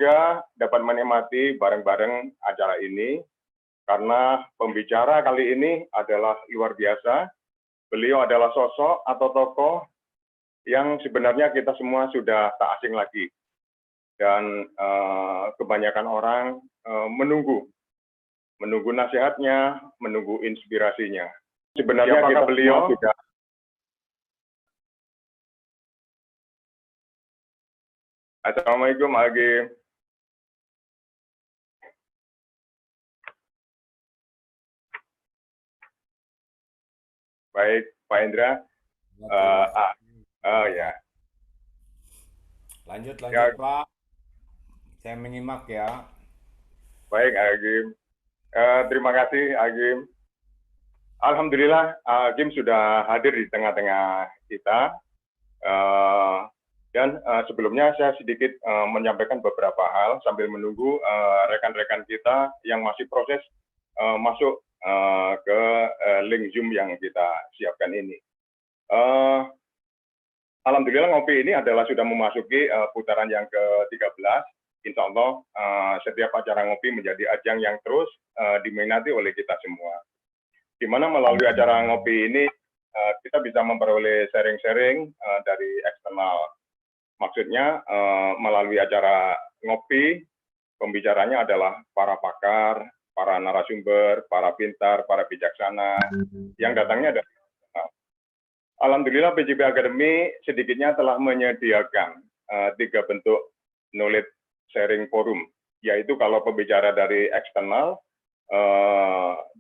semoga dapat menikmati bareng-bareng acara ini, karena pembicara kali ini adalah luar biasa. Beliau adalah sosok atau tokoh yang sebenarnya kita semua sudah tak asing lagi. Dan kebanyakan orang menunggu nasihatnya, menunggu inspirasinya. Sebenarnya apakah beliau sudah... Assalamualaikum, Agim. Baik, Pak Indra. Ya. Lanjut ya. Pak. Saya menyimak ya. Baik, Agim. Terima kasih, Agim. Alhamdulillah, Agim sudah hadir di tengah-tengah kita. Dan sebelumnya saya sedikit menyampaikan beberapa hal sambil menunggu rekan-rekan kita yang masih proses masuk ke link Zoom yang kita siapkan ini. Alhamdulillah ngopi ini adalah sudah memasuki putaran yang ke-13. Insya Allah setiap acara ngopi menjadi ajang yang terus diminati oleh kita semua. Di mana melalui acara ngopi ini kita bisa memperoleh sharing-sharing dari eksternal. Maksudnya melalui acara ngopi, pembicaranya adalah para pakar, para narasumber, para pintar, para bijaksana, yang datangnya dari eksternal. Alhamdulillah PJB Academy sedikitnya telah menyediakan 3 bentuk knowledge sharing forum, yaitu kalau pembicara dari eksternal,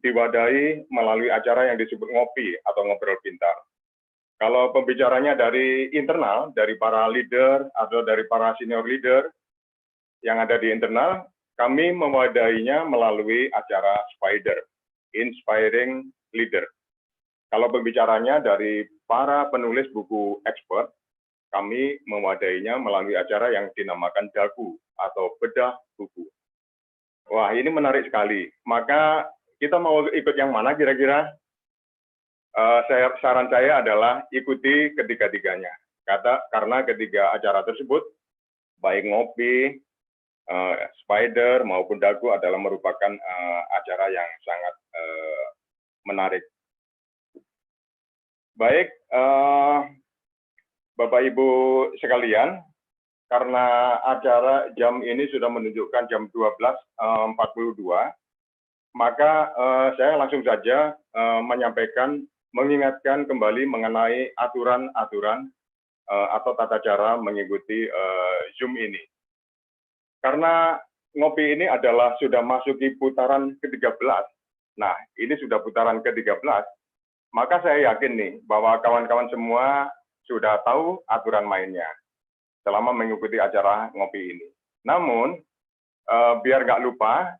diwadahi melalui acara yang disebut ngopi atau ngobrol pintar. Kalau pembicaranya dari internal, dari para leader atau dari para senior leader yang ada di internal, kami mewadahinya melalui acara Spider, Inspiring Leader. Kalau pembicaranya dari para penulis buku expert, kami mewadahinya melalui acara yang dinamakan Dagu atau Bedah Buku. Wah, ini menarik sekali. Maka kita mau ikut yang mana kira-kira? Saran saya adalah ikuti ketiga-tiganya. Karena ketiga acara tersebut, baik ngopi, Spider maupun Dagu adalah merupakan acara yang sangat menarik. Baik, Bapak Ibu sekalian, karena acara jam ini sudah menunjukkan jam 12.42, maka saya langsung saja mengingatkan kembali mengenai aturan-aturan atau tata cara mengikuti Zoom ini. Karena ngopi ini adalah sudah masuki putaran ke-13. Nah, ini sudah putaran ke-13, maka saya yakin nih bahwa kawan-kawan semua sudah tahu aturan mainnya selama mengikuti acara ngopi ini. Namun, biar nggak lupa,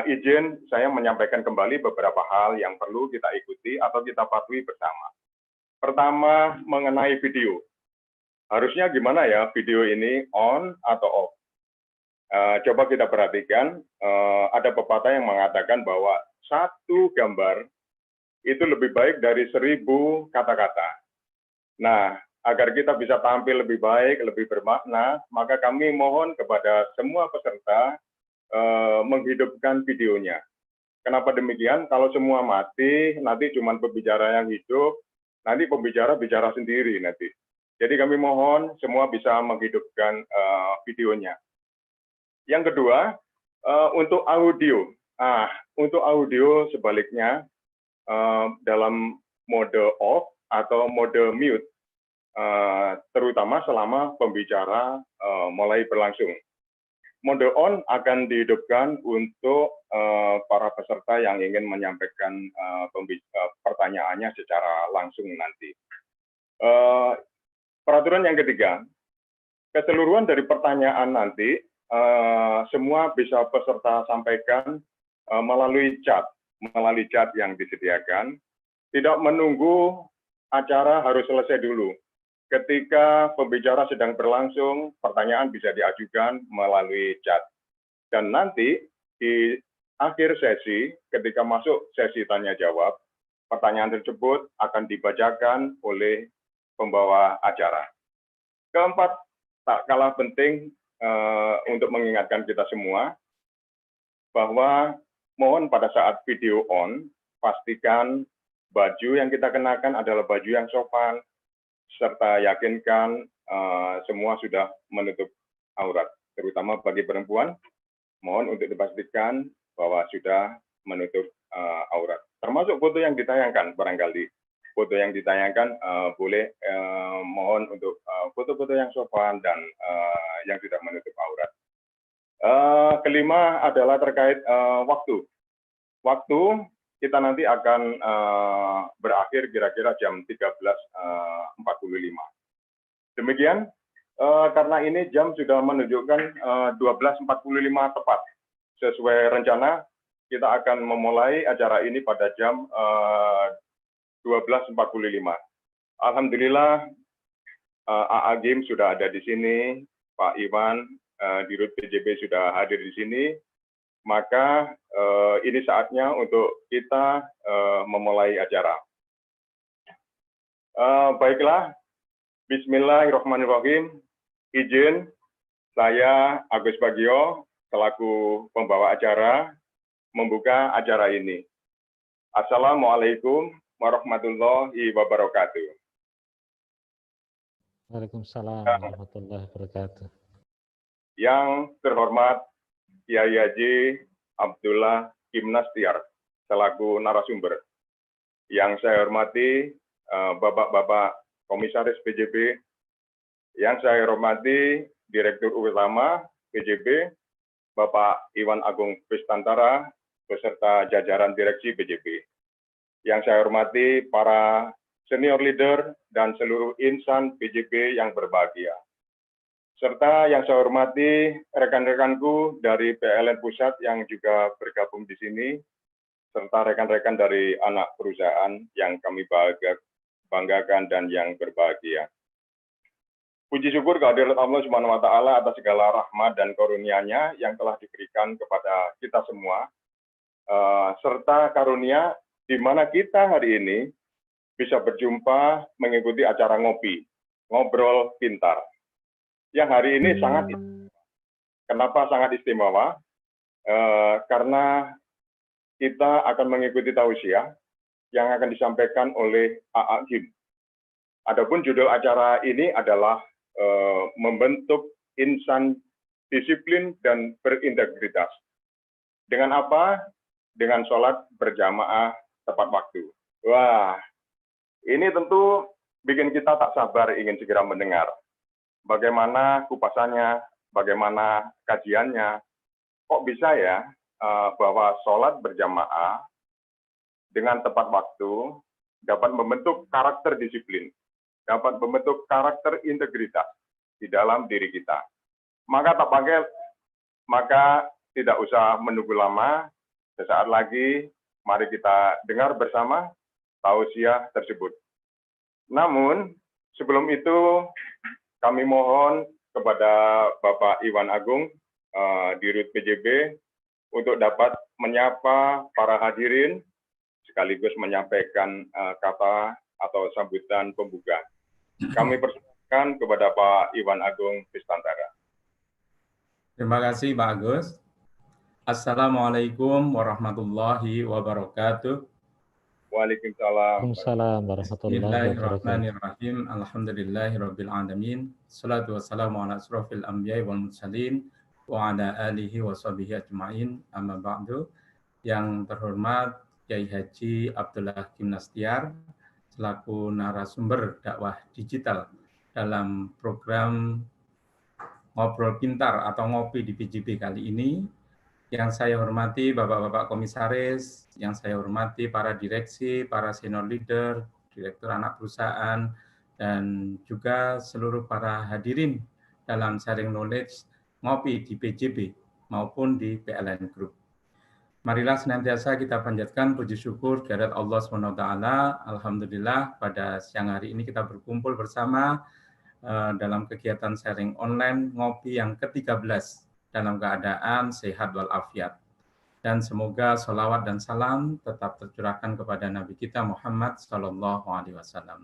izin saya menyampaikan kembali beberapa hal yang perlu kita ikuti atau kita patuhi bersama. Pertama, mengenai video. Harusnya gimana ya video ini, on atau off? Coba kita perhatikan, ada pepatah yang mengatakan bahwa satu gambar itu lebih baik dari 1000 kata-kata. Nah, agar kita bisa tampil lebih baik, lebih bermakna, maka kami mohon kepada semua peserta menghidupkan videonya. Kenapa demikian? Kalau semua mati, nanti cuma pembicara yang hidup, nanti pembicara bicara sendiri nanti. Jadi kami mohon semua bisa menghidupkan videonya. Yang kedua, untuk audio. Untuk audio sebaliknya, dalam mode off atau mode mute, terutama selama pembicara mulai berlangsung. Mode on akan dihidupkan untuk para peserta yang ingin menyampaikan pertanyaannya secara langsung nanti. Peraturan yang ketiga, keseluruhan dari pertanyaan nanti semua bisa peserta sampaikan melalui chat yang disediakan, tidak menunggu acara harus selesai dulu. Ketika pembicara sedang berlangsung, pertanyaan bisa diajukan melalui chat. Dan nanti di akhir sesi, ketika masuk sesi tanya-jawab, pertanyaan tersebut akan dibacakan oleh pembawa acara. Keempat, tak kalah penting, untuk mengingatkan kita semua bahwa mohon pada saat video on, pastikan baju yang kita kenakan adalah baju yang sopan, serta yakinkan semua sudah menutup aurat. Terutama bagi perempuan, mohon untuk dipastikan bahwa sudah menutup aurat. Termasuk foto yang ditayangkan, barangkali. Foto yang ditayangkan boleh mohon untuk foto-foto yang sopan dan yang tidak menutup aurat. Kelima adalah terkait waktu. Waktu kita nanti akan berakhir kira-kira jam 13.45. Demikian, karena ini jam sudah menunjukkan 12.45 tepat. Sesuai rencana, kita akan memulai acara ini pada jam 12.45. Alhamdulillah, AA Game sudah ada di sini, Pak Iwan, Dirut PJB sudah hadir di sini, maka ini saatnya untuk kita memulai acara. Baiklah, Bismillahirrahmanirrahim. Izin saya Agus Bagio selaku pembawa acara membuka acara ini. Assalamualaikum warahmatullahi wabarakatuh. Waalaikumsalam warahmatullahi wabarakatuh. Yang terhormat Kiai Haji Abdullah Gimnastiar selaku narasumber. Yang saya hormati Bapak-Bapak Komisaris PJB, yang saya hormati Direktur Utama PJB, Bapak Iwan Agung Kristantara, beserta jajaran Direksi PJB. Yang saya hormati para senior leader dan seluruh insan PJB yang berbahagia. Serta yang saya hormati rekan-rekanku dari PLN Pusat yang juga bergabung di sini, serta rekan-rekan dari anak perusahaan yang kami banggakan dan yang berbahagia. Puji syukur kehadirat Allah Subhanahu wa Ta'ala atas segala rahmat dan karunia-Nya yang telah diberikan kepada kita semua, serta karunia di mana kita hari ini bisa berjumpa mengikuti acara ngobrol pintar. Yang hari ini kenapa sangat istimewa? Karena kita akan mengikuti tausiah yang akan disampaikan oleh AA Gim. Adapun judul acara ini adalah membentuk insan disiplin dan berintegritas. Dengan apa? Dengan sholat berjamaah tepat waktu. Wah, ini tentu bikin kita tak sabar ingin segera mendengar. Bagaimana kupasannya, bagaimana kajiannya, kok bisa ya bahwa sholat berjamaah dengan tepat waktu dapat membentuk karakter disiplin, dapat membentuk karakter integritas di dalam diri kita. Maka tidak usah menunggu lama, sesaat lagi mari kita dengar bersama tausiah tersebut. Namun sebelum itu kami mohon kepada Bapak Iwan Agung, Dirut PJB, untuk dapat menyapa para hadirin, sekaligus menyampaikan kata atau sambutan pembuka. Kami persilakan kepada Pak Iwan Agung Kristantara. Terima kasih Pak Agus. Assalamualaikum warahmatullahi wabarakatuh. Waalaikumsalam. Waalaikumsalam warahmatullahi wabarakatuh. Bismillahirrahmanirrahim. Alhamdulillahirabbil alamin. Shalatu wassalamu ala asrofil anbiya'i wal mursalin wa ala alihi wa sahbihi ajmain. Amma ba'du. Yang terhormat Kiai Haji Abdullah Gimnastiar selaku narasumber dakwah digital dalam program Ngobrol Pintar atau Ngopi di PJB kali ini. Yang saya hormati Bapak-Bapak Komisaris, yang saya hormati para direksi, para senior leader, direktur anak perusahaan, dan juga seluruh para hadirin dalam sharing knowledge ngopi di PJB maupun di PLN Group. Marilah senantiasa kita panjatkan puji syukur kehadirat Allah SWT. Alhamdulillah pada siang hari ini kita berkumpul bersama dalam kegiatan sharing online ngopi yang ke-13 dalam keadaan sehat walafiat. Dan semoga sholawat dan salam tetap tercurahkan kepada Nabi kita Muhammad SAW.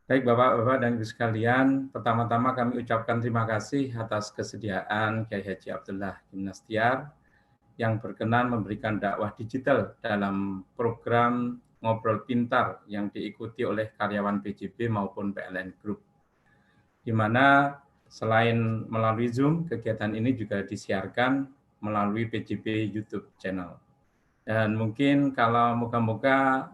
Baik Bapak-Bapak dan Ibu sekalian, pertama-tama kami ucapkan terima kasih atas kesediaan Kiai Haji Abdullah Gimnastiar yang berkenan memberikan dakwah digital dalam program Ngobrol Pintar yang diikuti oleh karyawan PJB maupun PLN Group. Di mana selain melalui Zoom, kegiatan ini juga disiarkan melalui PJB YouTube channel. Dan mungkin kalau moga-moga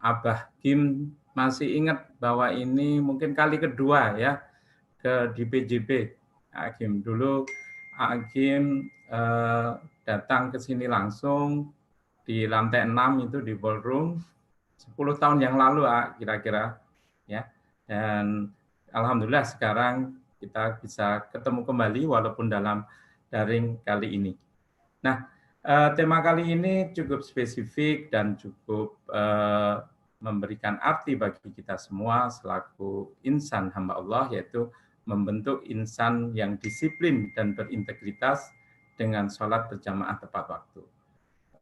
Abah Kim masih ingat bahwa ini mungkin kali kedua ya di PJB. Kim dulu Kim datang ke sini langsung di lantai 6 itu di ballroom 10 tahun yang lalu kira-kira ya. Dan alhamdulillah sekarang kita bisa ketemu kembali walaupun dalam daring kali ini. Nah, tema kali ini cukup spesifik dan cukup memberikan arti bagi kita semua selaku insan hamba Allah, yaitu membentuk insan yang disiplin dan berintegritas dengan sholat berjamaah tepat waktu.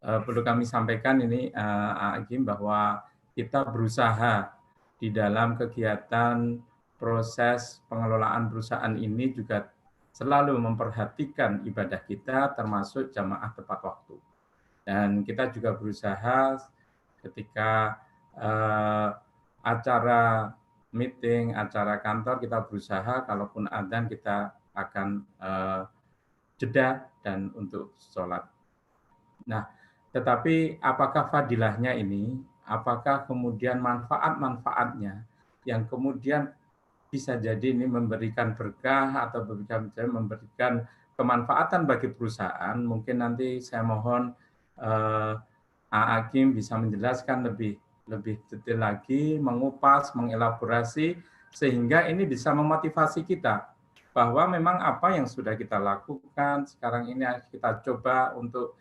Perlu kami sampaikan ini, Agim, bahwa kita berusaha di dalam kegiatan proses pengelolaan perusahaan ini juga selalu memperhatikan ibadah kita termasuk jamaah tepat waktu. Dan kita juga berusaha ketika acara meeting, acara kantor, kita berusaha kalaupun adzan kita akan jeda dan untuk sholat. Nah, tetapi apakah fadilahnya ini, apakah kemudian manfaat-manfaatnya yang kemudian bisa jadi ini memberikan berkah atau memberikan kemanfaatan bagi perusahaan. Mungkin nanti saya mohon Hakim bisa menjelaskan lebih detail lagi, mengupas, mengelaborasi, sehingga ini bisa memotivasi kita bahwa memang apa yang sudah kita lakukan sekarang ini kita coba untuk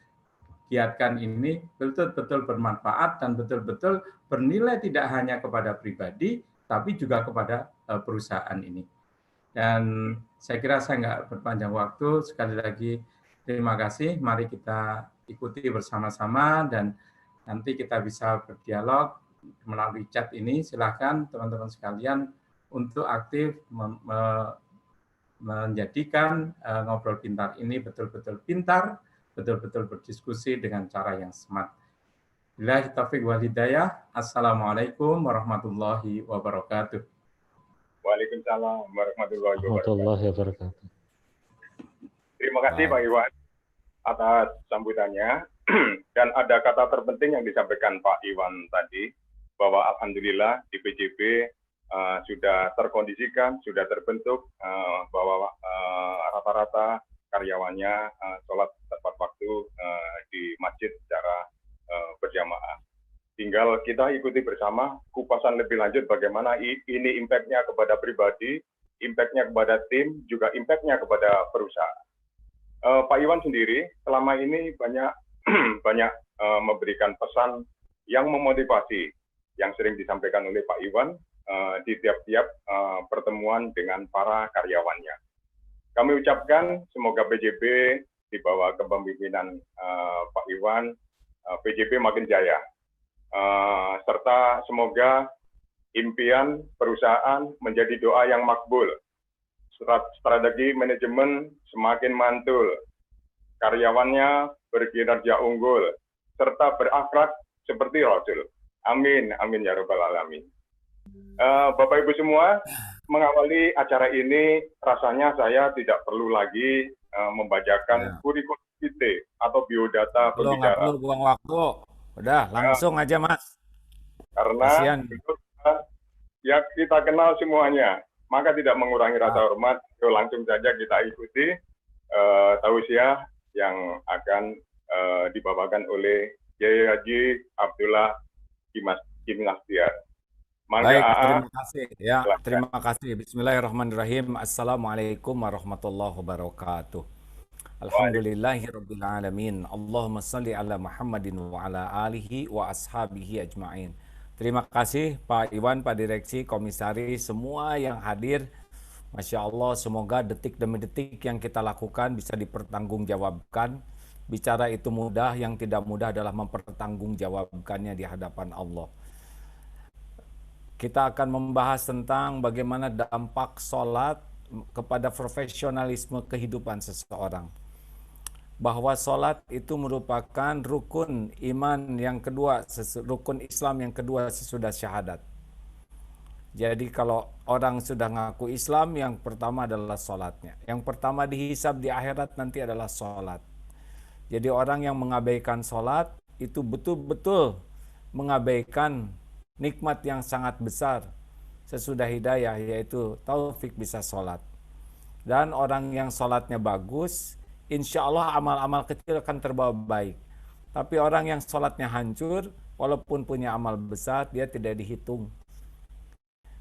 giatkan ini betul-betul bermanfaat dan betul-betul bernilai tidak hanya kepada pribadi, tapi juga kepada perusahaan ini. Dan saya kira saya nggak berpanjang waktu, sekali lagi terima kasih, mari kita ikuti bersama-sama dan nanti kita bisa berdialog melalui chat ini. Silakan teman-teman sekalian untuk aktif menjadikan ngobrol pintar ini betul-betul pintar, betul-betul berdiskusi dengan cara yang smart. Billahi taufiq wal hidayah. Assalamualaikum warahmatullahi wabarakatuh. Waalaikumsalam warahmatullahi wabarakatuh. Terima kasih Pak Iwan atas sambutannya. Dan ada kata terpenting yang disampaikan Pak Iwan tadi, bahwa alhamdulillah di PJB sudah terkondisikan, sudah terbentuk bahwa rata-rata karyawannya sholat tepat waktu di masjid secara berjamaah. Tinggal kita ikuti bersama kupasan lebih lanjut bagaimana ini impact-nya kepada pribadi, impact-nya kepada tim, juga impact-nya kepada perusahaan. Pak Iwan sendiri selama ini banyak memberikan pesan yang memotivasi, yang sering disampaikan oleh Pak Iwan di tiap-tiap pertemuan dengan para karyawannya. Kami ucapkan semoga PJB di bawah kepemimpinan Pak Iwan, PJB makin jaya. Serta semoga impian perusahaan menjadi doa yang makbul, strategi manajemen semakin mantul, karyawannya berkinerja unggul, serta berakhlak seperti Rasul. Amin, amin ya rabbal alamin. Bapak Ibu semua, mengawali acara ini rasanya saya tidak perlu lagi membacakan kurikulum vitae atau biodata pembicara. Nggak perlu buang waktu. Udah, langsung aja Mas. Karena ya kita kenal semuanya, maka tidak mengurangi rasa hormat. Langsung saja kita ikuti tausiah yang akan dibawakan oleh Kiai Haji Abdullah Gimnastiar. Baik, terima kasih. Ya, terima kasih. Bismillahirrahmanirrahim. Assalamualaikum warahmatullahi wabarakatuh. Alhamdulillahirabbil alamin. Allahumma shalli ala Muhammadin wa ala alihi wa ashabihi ajmain. Terima kasih Pak Iwan, Pak Direksi, Komisaris, semua yang hadir. Masya Allah, semoga detik demi detik yang kita lakukan bisa dipertanggungjawabkan. Bicara itu mudah, yang tidak mudah adalah mempertanggungjawabkannya di hadapan Allah. Kita akan membahas tentang bagaimana dampak sholat kepada profesionalisme kehidupan seseorang. Bahwa sholat itu merupakan rukun iman yang kedua, rukun Islam yang kedua sesudah syahadat. Jadi kalau orang sudah ngaku Islam, yang pertama adalah sholatnya. Yang pertama dihisab di akhirat nanti adalah sholat. Jadi orang yang mengabaikan sholat itu betul-betul mengabaikan nikmat yang sangat besar sesudah hidayah, yaitu taufik bisa sholat. Dan orang yang sholatnya bagus, insya Allah amal-amal kecil akan terbawa baik. Tapi orang yang sholatnya hancur, walaupun punya amal besar, dia tidak dihitung.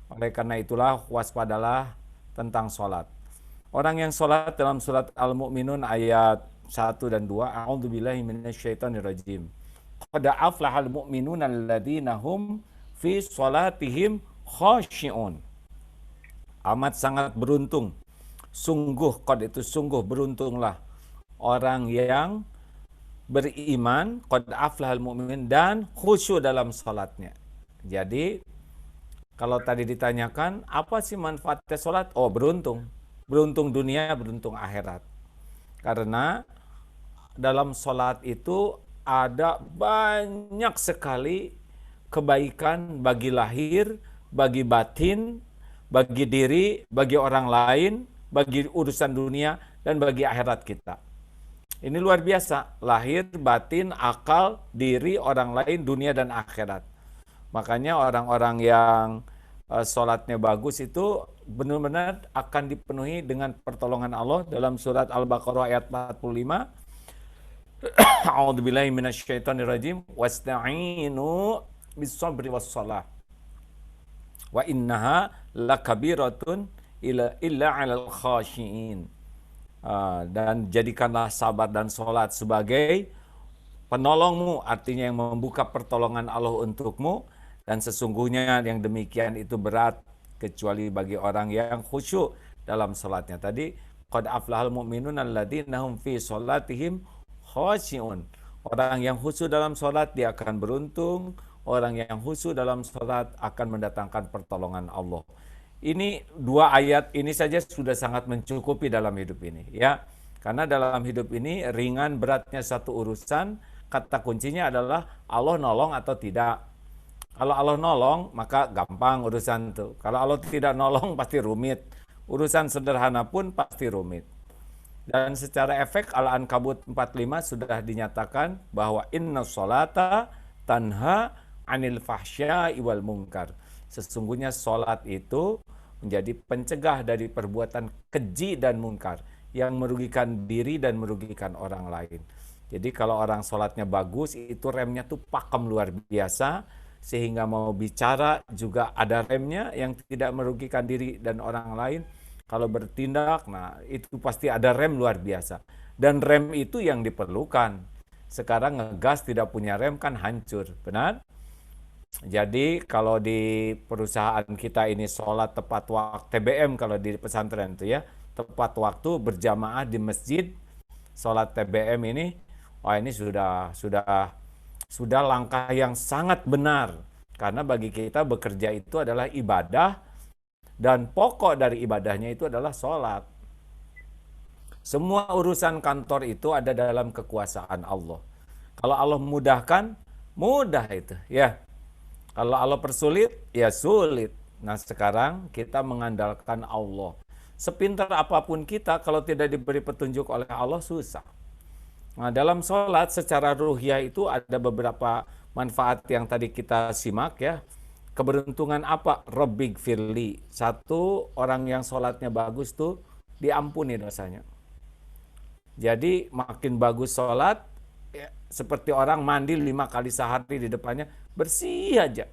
Oleh karena itulah, waspadalah tentang sholat. Orang yang sholat dalam surat Al-Mu'minun ayat 1 dan 2, A'udzubillahi minasyaitonirrajim. Qad aflahal mu'minuna alladzina hum fi sholatihim khashi'un. Amat sangat beruntung. Sungguh, qad itu sungguh beruntunglah orang yang beriman, qad aflahal mu'min, dan khusyuk dalam sholatnya. Jadi, kalau tadi ditanyakan, apa sih manfaatnya sholat? Oh, beruntung. Beruntung dunia, beruntung akhirat. Karena dalam sholat itu ada banyak sekali kebaikan bagi lahir, bagi batin, bagi diri, bagi orang lain, bagi urusan dunia, dan bagi akhirat kita. Ini luar biasa, lahir, batin, akal, diri, orang lain, dunia, dan akhirat. Makanya orang-orang yang sholatnya bagus itu benar-benar akan dipenuhi dengan pertolongan Allah dalam surat Al-Baqarah ayat 45. A'udzubillahi minasyaitonirrajim. Wasta'inu bis-sabri was-shalah. Wa innaha lakabiratun illa 'alal khashiin. Dan jadikanlah sabar dan sholat sebagai penolongmu, artinya yang membuka pertolongan Allah untukmu, dan sesungguhnya yang demikian itu berat kecuali bagi orang yang khusyuk dalam sholatnya. Tadi qad aflahal mu'minun alladzina hum fi sholatihim khashi'un. Orang yang khusyuk dalam sholat dia akan beruntung. Orang yang khusyuk dalam sholat akan mendatangkan pertolongan Allah. Ini dua ayat ini saja sudah sangat mencukupi dalam hidup ini, ya. Karena dalam hidup ini ringan beratnya satu urusan, kata kuncinya adalah Allah nolong atau tidak. Kalau Allah nolong maka gampang urusan itu. Kalau Allah tidak nolong pasti rumit. Urusan sederhana pun pasti rumit. Dan secara efek Al-Ankabut 45 sudah dinyatakan bahwa inna sholata tanha anil fahsya'i wal munkar. Sesungguhnya sholat itu menjadi pencegah dari perbuatan keji dan munkar yang merugikan diri dan merugikan orang lain. Jadi kalau orang sholatnya bagus, itu remnya tuh pakem luar biasa, sehingga mau bicara juga ada remnya yang tidak merugikan diri dan orang lain. Kalau bertindak, nah itu pasti ada rem luar biasa. Dan rem itu yang diperlukan. Sekarang ngegas tidak punya rem kan hancur, benar? Jadi kalau di perusahaan kita ini sholat tepat waktu, TBM kalau di pesantren itu ya, tepat waktu berjamaah di masjid, sholat TBM ini, wah ini sudah langkah yang sangat benar. Karena bagi kita bekerja itu adalah ibadah, dan pokok dari ibadahnya itu adalah sholat. Semua urusan kantor itu ada dalam kekuasaan Allah. Kalau Allah mudahkan, mudah itu, ya. Kalau Allah persulit, ya sulit. Nah sekarang kita mengandalkan Allah. Sepintar apapun kita, kalau tidak diberi petunjuk oleh Allah, susah. Nah dalam sholat secara ruhiyah itu ada beberapa manfaat yang tadi kita simak ya. Keberuntungan apa? Rabbig firli. Satu, orang yang sholatnya bagus tuh diampuni dosanya. Jadi makin bagus sholat, ya, seperti orang mandi 5 kali sehari di depannya, bersih aja.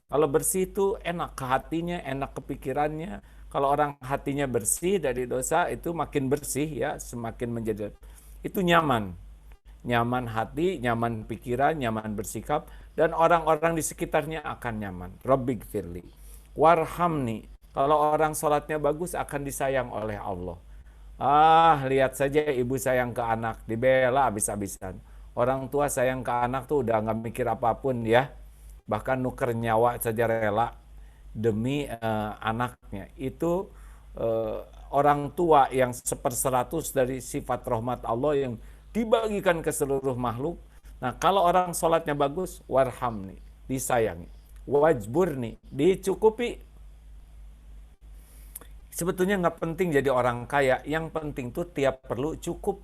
Kalau bersih itu enak ke hatinya, enak ke pikirannya. Kalau orang hatinya bersih dari dosa, itu makin bersih ya, semakin menjadi, itu nyaman. Nyaman hati, nyaman pikiran, nyaman bersikap, dan orang-orang di sekitarnya akan nyaman. Rabbig firli. Warhamni. Kalau orang sholatnya bagus akan disayang oleh Allah. Lihat saja ibu sayang ke anak, dibela habis-habisan. Orang tua sayang ke anak tuh udah nggak mikir apapun ya. Bahkan nuker nyawa saja rela. demi anaknya. Itu orang tua yang 1/100 dari sifat rahmat Allah yang dibagikan ke seluruh makhluk. Nah, kalau orang sholatnya bagus, warhamni, disayangi, wajburni, dicukupi. Sebetulnya nggak penting jadi orang kaya, yang penting tuh tiap perlu cukup.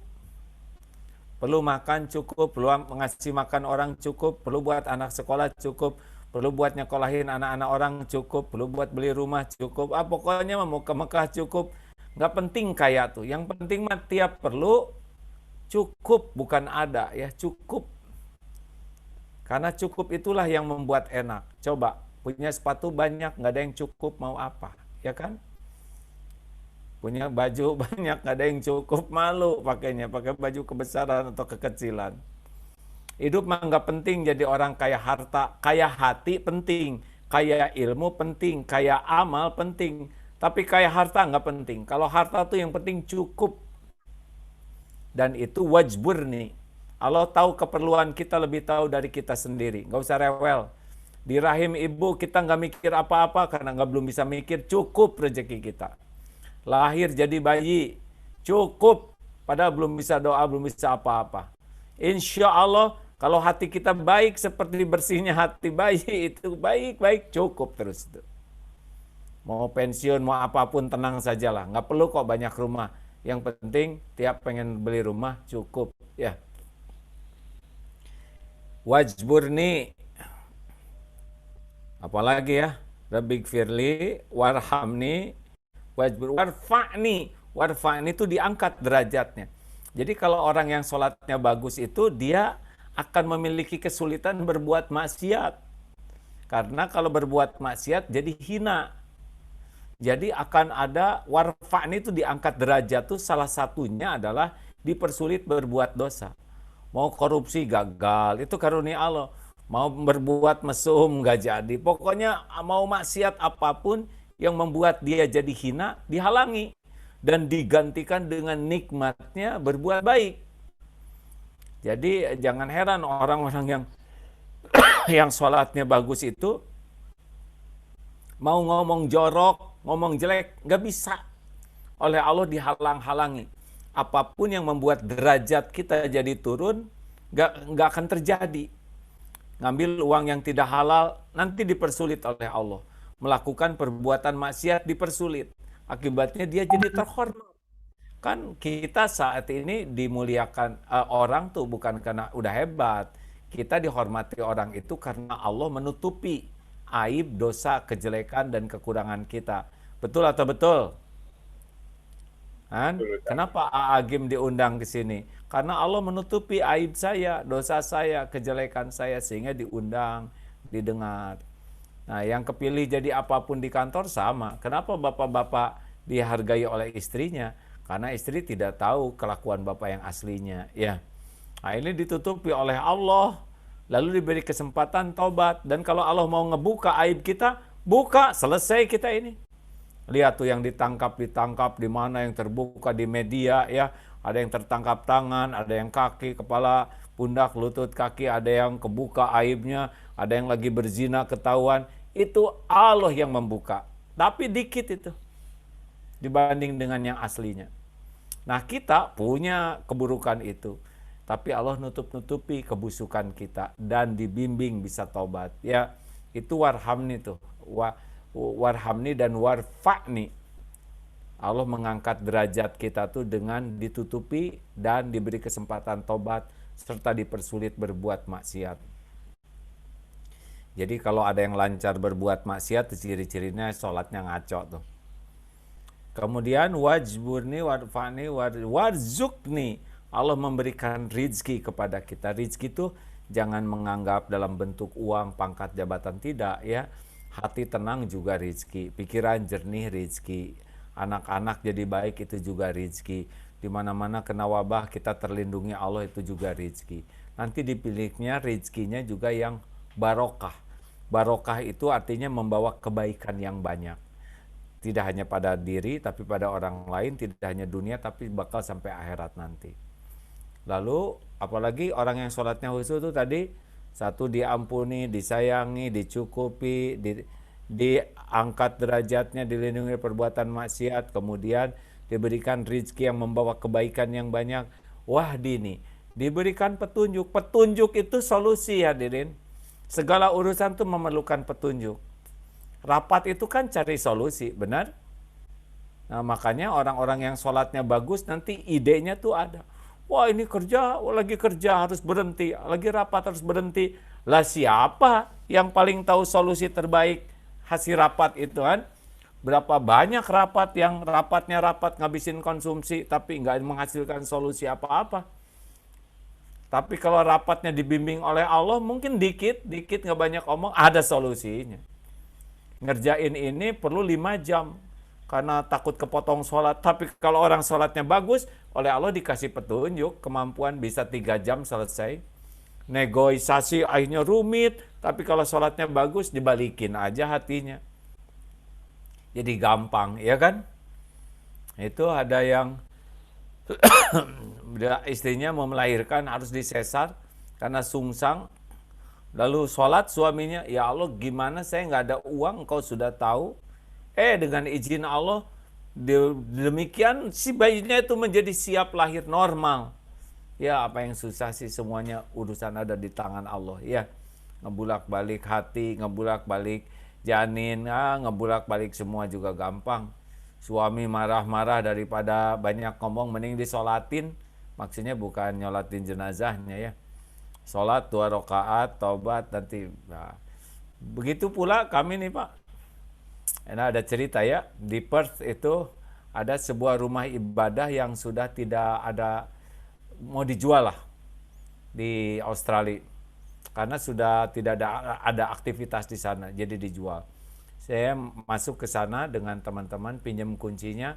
Perlu makan cukup, perlu ngasih makan orang cukup, perlu buat anak sekolah cukup, perlu buat nyekolahin anak-anak orang cukup, perlu buat beli rumah cukup. Pokoknya mau ke Mekah cukup. Nggak penting kaya tuh, yang penting mah tiap perlu cukup, bukan ada ya, cukup. Karena cukup itulah yang membuat enak. Coba, punya sepatu banyak, nggak ada yang cukup, mau apa? Ya kan? Punya baju banyak, nggak ada yang cukup, malu pakainya, pakai baju kebesaran atau kekecilan. Hidup mah nggak penting jadi orang kaya harta, kaya hati penting, kaya ilmu penting, kaya amal penting. Tapi kaya harta nggak penting. Kalau harta tuh yang penting cukup. Dan itu wajbur nih. Allah tahu keperluan kita lebih tahu dari kita sendiri. Nggak usah rewel. Di rahim ibu kita nggak mikir apa-apa karena nggak belum bisa mikir, cukup rezeki kita. Lahir jadi bayi, cukup. Padahal belum bisa doa, belum bisa apa-apa. Insya Allah, kalau hati kita baik seperti bersihnya hati bayi, itu baik-baik, cukup terus. Mau pensiun, mau apapun, tenang sajalah. Nggak perlu kok banyak rumah. Yang penting, tiap pengen beli rumah, cukup. Ya. Wajburni. Apalagi ya? Rabbik firli, warhamni, wajbur, warfa'ni itu diangkat derajatnya. Jadi kalau orang yang sholatnya bagus itu dia akan memiliki kesulitan berbuat maksiat. Karena kalau berbuat maksiat jadi hina. Jadi akan ada warfa'ni itu diangkat derajat tuh salah satunya adalah dipersulit berbuat dosa. Mau korupsi gagal, itu karunia Allah. Mau berbuat mesum nggak jadi. Pokoknya mau maksiat apapun yang membuat dia jadi hina, dihalangi. Dan digantikan dengan nikmatnya berbuat baik. Jadi jangan heran orang-orang yang yang sholatnya bagus itu, mau ngomong jorok, ngomong jelek, nggak bisa. Oleh Allah dihalang-halangi. Apapun yang membuat derajat kita jadi turun, nggak akan terjadi. Ngambil uang yang tidak halal, nanti dipersulit oleh Allah. Melakukan perbuatan maksiat dipersulit. Akibatnya dia jadi terhormat. Kan kita saat ini dimuliakan orang tuh bukan karena udah hebat. Kita dihormati orang itu karena Allah menutupi aib, dosa, kejelekan, dan kekurangan kita. Betul atau betul? Kan? Kenapa Agim diundang ke sini? Karena Allah menutupi aib saya, dosa saya, kejelekan saya, sehingga diundang, didengar. Nah, yang kepilih jadi apapun di kantor sama. Kenapa bapak-bapak dihargai oleh istrinya? Karena istri tidak tahu kelakuan bapak yang aslinya. Ya. Nah, ini ditutupi oleh Allah. Lalu diberi kesempatan tobat. Dan kalau Allah mau ngebuka aib kita, buka, selesai kita ini. Lihat tuh yang ditangkap, di mana yang terbuka di media ya. Ada yang tertangkap tangan, ada yang kaki, kepala, pundak, lutut, kaki, ada yang kebuka aibnya, ada yang lagi berzina ketahuan. Itu Allah yang membuka. Tapi dikit itu dibanding dengan yang aslinya. Nah, kita punya keburukan itu. Tapi Allah nutup-nutupi kebusukan kita dan dibimbing bisa taubat. Ya, itu warhamni tuh. Warhamni dan warfa'ni. Allah mengangkat derajat kita tuh dengan ditutupi dan diberi kesempatan taubat serta dipersulit berbuat maksiat. Jadi kalau ada yang lancar berbuat maksiat, ciri-cirinya sholatnya ngaco tuh. Kemudian wajburni, warfa'ni, warzukni. Allah memberikan rizki kepada kita. Rizki itu jangan menganggap dalam bentuk uang, pangkat, jabatan, tidak ya. Hati tenang juga rizki, pikiran jernih rizki, anak-anak jadi baik itu juga rizki. Di mana-mana kena wabah kita terlindungi Allah itu juga rizki. Nanti dipilihnya rizkinya juga yang barokah. Barokah itu artinya membawa kebaikan yang banyak. Tidak hanya pada diri tapi pada orang lain, tidak hanya dunia tapi bakal sampai akhirat nanti. Lalu apalagi orang yang sholatnya khusyuk itu tadi, satu diampuni, disayangi, dicukupi, diangkat derajatnya, dilindungi dari perbuatan maksiat, kemudian diberikan rezeki yang membawa kebaikan yang banyak. Wahdini, diberikan petunjuk. Petunjuk itu solusi, hadirin. Segala urusan itu memerlukan petunjuk. Rapat itu kan cari solusi, benar? Nah, makanya orang-orang yang sholatnya bagus nanti idenya tuh ada. Wah, ini kerja, lagi kerja harus berhenti, lagi rapat harus berhenti. Lah siapa yang paling tahu solusi terbaik hasil rapat itu kan? Berapa banyak rapat yang rapatnya rapat ngabisin konsumsi tapi nggak menghasilkan solusi apa-apa. Tapi kalau rapatnya dibimbing oleh Allah mungkin dikit nggak banyak omong, ada solusinya. Ngerjain ini perlu 5 jam karena takut kepotong sholat. Tapi kalau orang sholatnya bagus, oleh Allah dikasih petunjuk, kemampuan bisa 3 jam selesai. Negosiasi akhirnya rumit, tapi kalau sholatnya bagus, dibalikin aja hatinya. Jadi gampang, ya kan? Itu ada yang istrinya mau melahirkan, harus disesar karena sungsang. Lalu sholat suaminya, ya Allah gimana saya nggak ada uang, engkau sudah tahu. Dengan izin Allah, demikian si bayinya itu menjadi siap lahir normal. Ya apa yang susah sih, semuanya urusan ada di tangan Allah. Ya ngebulak-balik hati, ngebulak-balik janin, ngebulak-balik semua juga gampang. Suami marah-marah daripada banyak ngomong, mending disolatin. Maksudnya bukan nyolatin jenazahnya ya. Sholat 2 rakaat, taubat nanti. Nah, begitu pula kami nih Pak. Nah, ada cerita ya, di Perth itu ada sebuah rumah ibadah yang sudah tidak ada, mau dijual lah di Australia. Karena sudah tidak ada aktivitas di sana, jadi dijual. Saya masuk ke sana dengan teman-teman, pinjam kuncinya,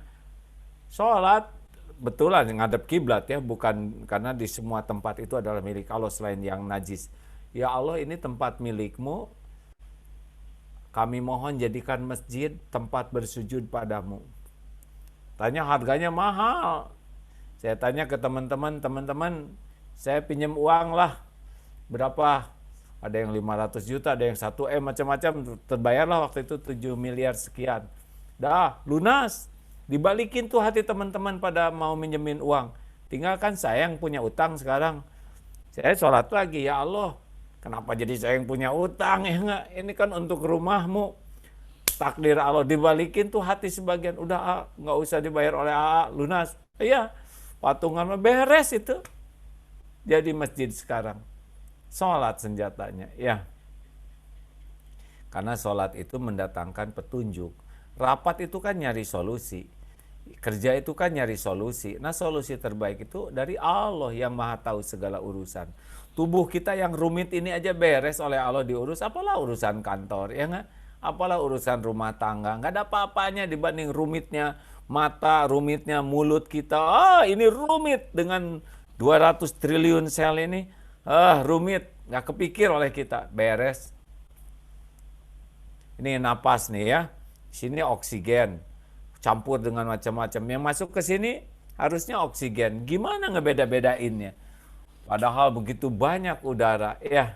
sholat, betulan ngadep kiblat ya, bukan karena di semua tempat itu adalah milik Allah selain yang najis. Ya Allah, ini tempat milikmu, kami mohon jadikan masjid tempat bersujud padamu. Tanya harganya mahal. Saya tanya ke teman-teman, saya pinjam uang lah. Berapa? Ada yang 500 juta, ada yang 1M, macam-macam. Terbayarlah waktu itu 7 miliar sekian. Dah, lunas. Dibalikin tuh hati teman-teman pada mau minjemin uang. Tinggalkan saya yang punya utang sekarang. Saya sholat lagi, ya Allah. Kenapa jadi saya yang punya utang ya enggak? Ini kan untuk rumahmu. Takdir Allah, dibalikin tuh hati sebagian. Udah nggak usah dibayar oleh AA, lunas. Iya, patungan beres itu. Jadi masjid sekarang. Sholat senjatanya. Ya. Karena sholat itu mendatangkan petunjuk. Rapat itu kan nyari solusi. Kerja itu kan nyari solusi. Nah solusi terbaik itu dari Allah yang maha tahu segala urusan. Tubuh kita yang rumit ini aja beres oleh Allah diurus, apalah urusan kantor, ya nggak? Apalah urusan rumah tangga, nggak ada apa-apanya dibanding rumitnya mata, rumitnya mulut kita. Ini rumit dengan 200 triliun sel ini, rumit, nggak kepikir oleh kita, beres. Ini napas nih ya, sini oksigen, campur dengan macam-macam. Yang masuk ke sini harusnya oksigen, gimana ngebeda-bedainnya? Padahal begitu banyak udara, ya.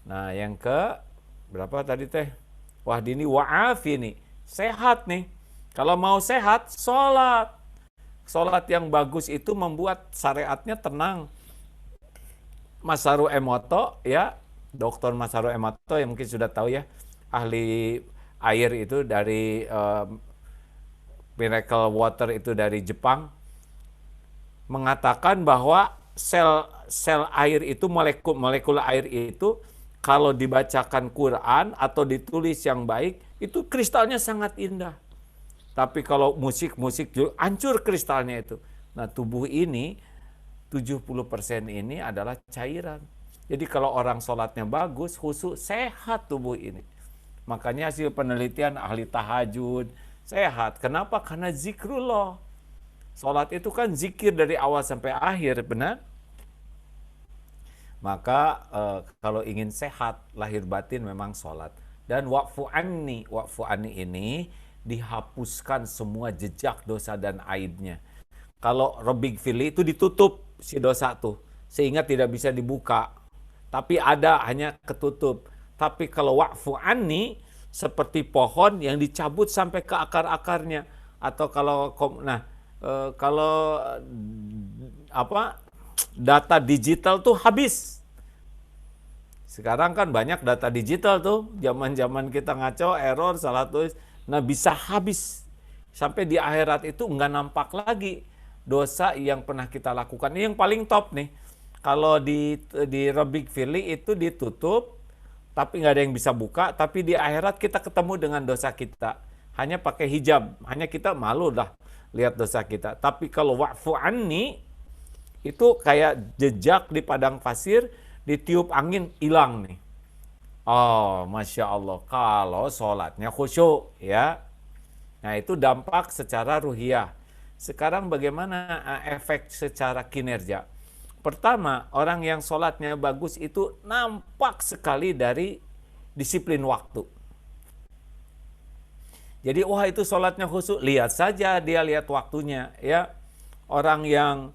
Nah, yang ke berapa tadi teh? Wahdini wa'afini, sehat nih. Kalau mau sehat, sholat. Sholat yang bagus itu membuat syariatnya tenang. Masaru Emoto, ya, Dr. Masaru Emoto yang mungkin sudah tahu ya, ahli air itu dari Miracle Water itu dari Jepang. Mengatakan bahwa sel air itu, molekul air itu kalau dibacakan Quran atau ditulis yang baik itu kristalnya sangat indah. Tapi kalau musik hancur kristalnya itu. Nah, tubuh ini 70% ini adalah cairan. Jadi kalau orang sholatnya bagus, khusyuk, sehat tubuh ini. Makanya hasil penelitian ahli tahajud sehat. Kenapa? Karena zikrullah. Sholat itu kan zikir dari awal sampai akhir, benar? Maka kalau ingin sehat lahir batin memang sholat. Dan wa'fu anni ini dihapuskan semua jejak dosa dan aibnya. Kalau Rabbig Fili itu ditutup si dosa tuh, sehingga tidak bisa dibuka. Tapi ada, hanya ketutup. Tapi kalau wa'fu anni seperti pohon yang dicabut sampai ke akar-akarnya, atau kalau data digital tuh habis. Sekarang kan banyak data digital tuh, zaman-zaman kita ngaco, error, salah tulis, nah bisa habis. Sampai di akhirat itu nggak nampak lagi dosa yang pernah kita lakukan. Ini yang paling top nih. Kalau di Rabbik Firli itu ditutup, tapi nggak ada yang bisa buka, tapi di akhirat kita ketemu dengan dosa kita. Hanya pakai hijab, hanya kita malu dah lihat dosa kita. Tapi kalau wa'fu anni, itu kayak jejak di padang pasir, ditiup angin, hilang nih. Oh, Masya Allah. Kalau sholatnya khusyuk, ya. Nah, itu dampak secara ruhiyah. Sekarang bagaimana efek secara kinerja? Pertama, orang yang sholatnya bagus itu nampak sekali dari disiplin waktu. Jadi, wah itu sholatnya khusyuk. Lihat saja dia lihat waktunya, ya. Orang yang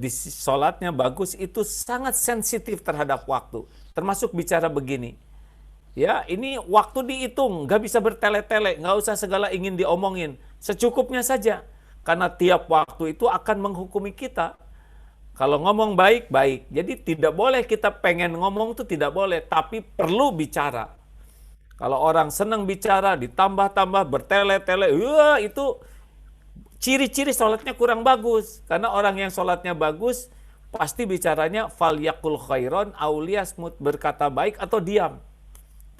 di sholatnya bagus itu sangat sensitif terhadap waktu. Termasuk bicara begini. Ya, ini waktu dihitung, nggak bisa bertele-tele, nggak usah segala ingin diomongin. Secukupnya saja. Karena tiap waktu itu akan menghukumi kita. Kalau ngomong baik, baik. Jadi tidak boleh kita pengen ngomong itu tidak boleh, tapi perlu bicara. Kalau orang senang bicara, ditambah-tambah, bertele-tele, itu ciri-ciri sholatnya kurang bagus. Karena orang yang sholatnya bagus, pasti bicaranya falyakul khairon auliyasmut, berkata baik atau diam.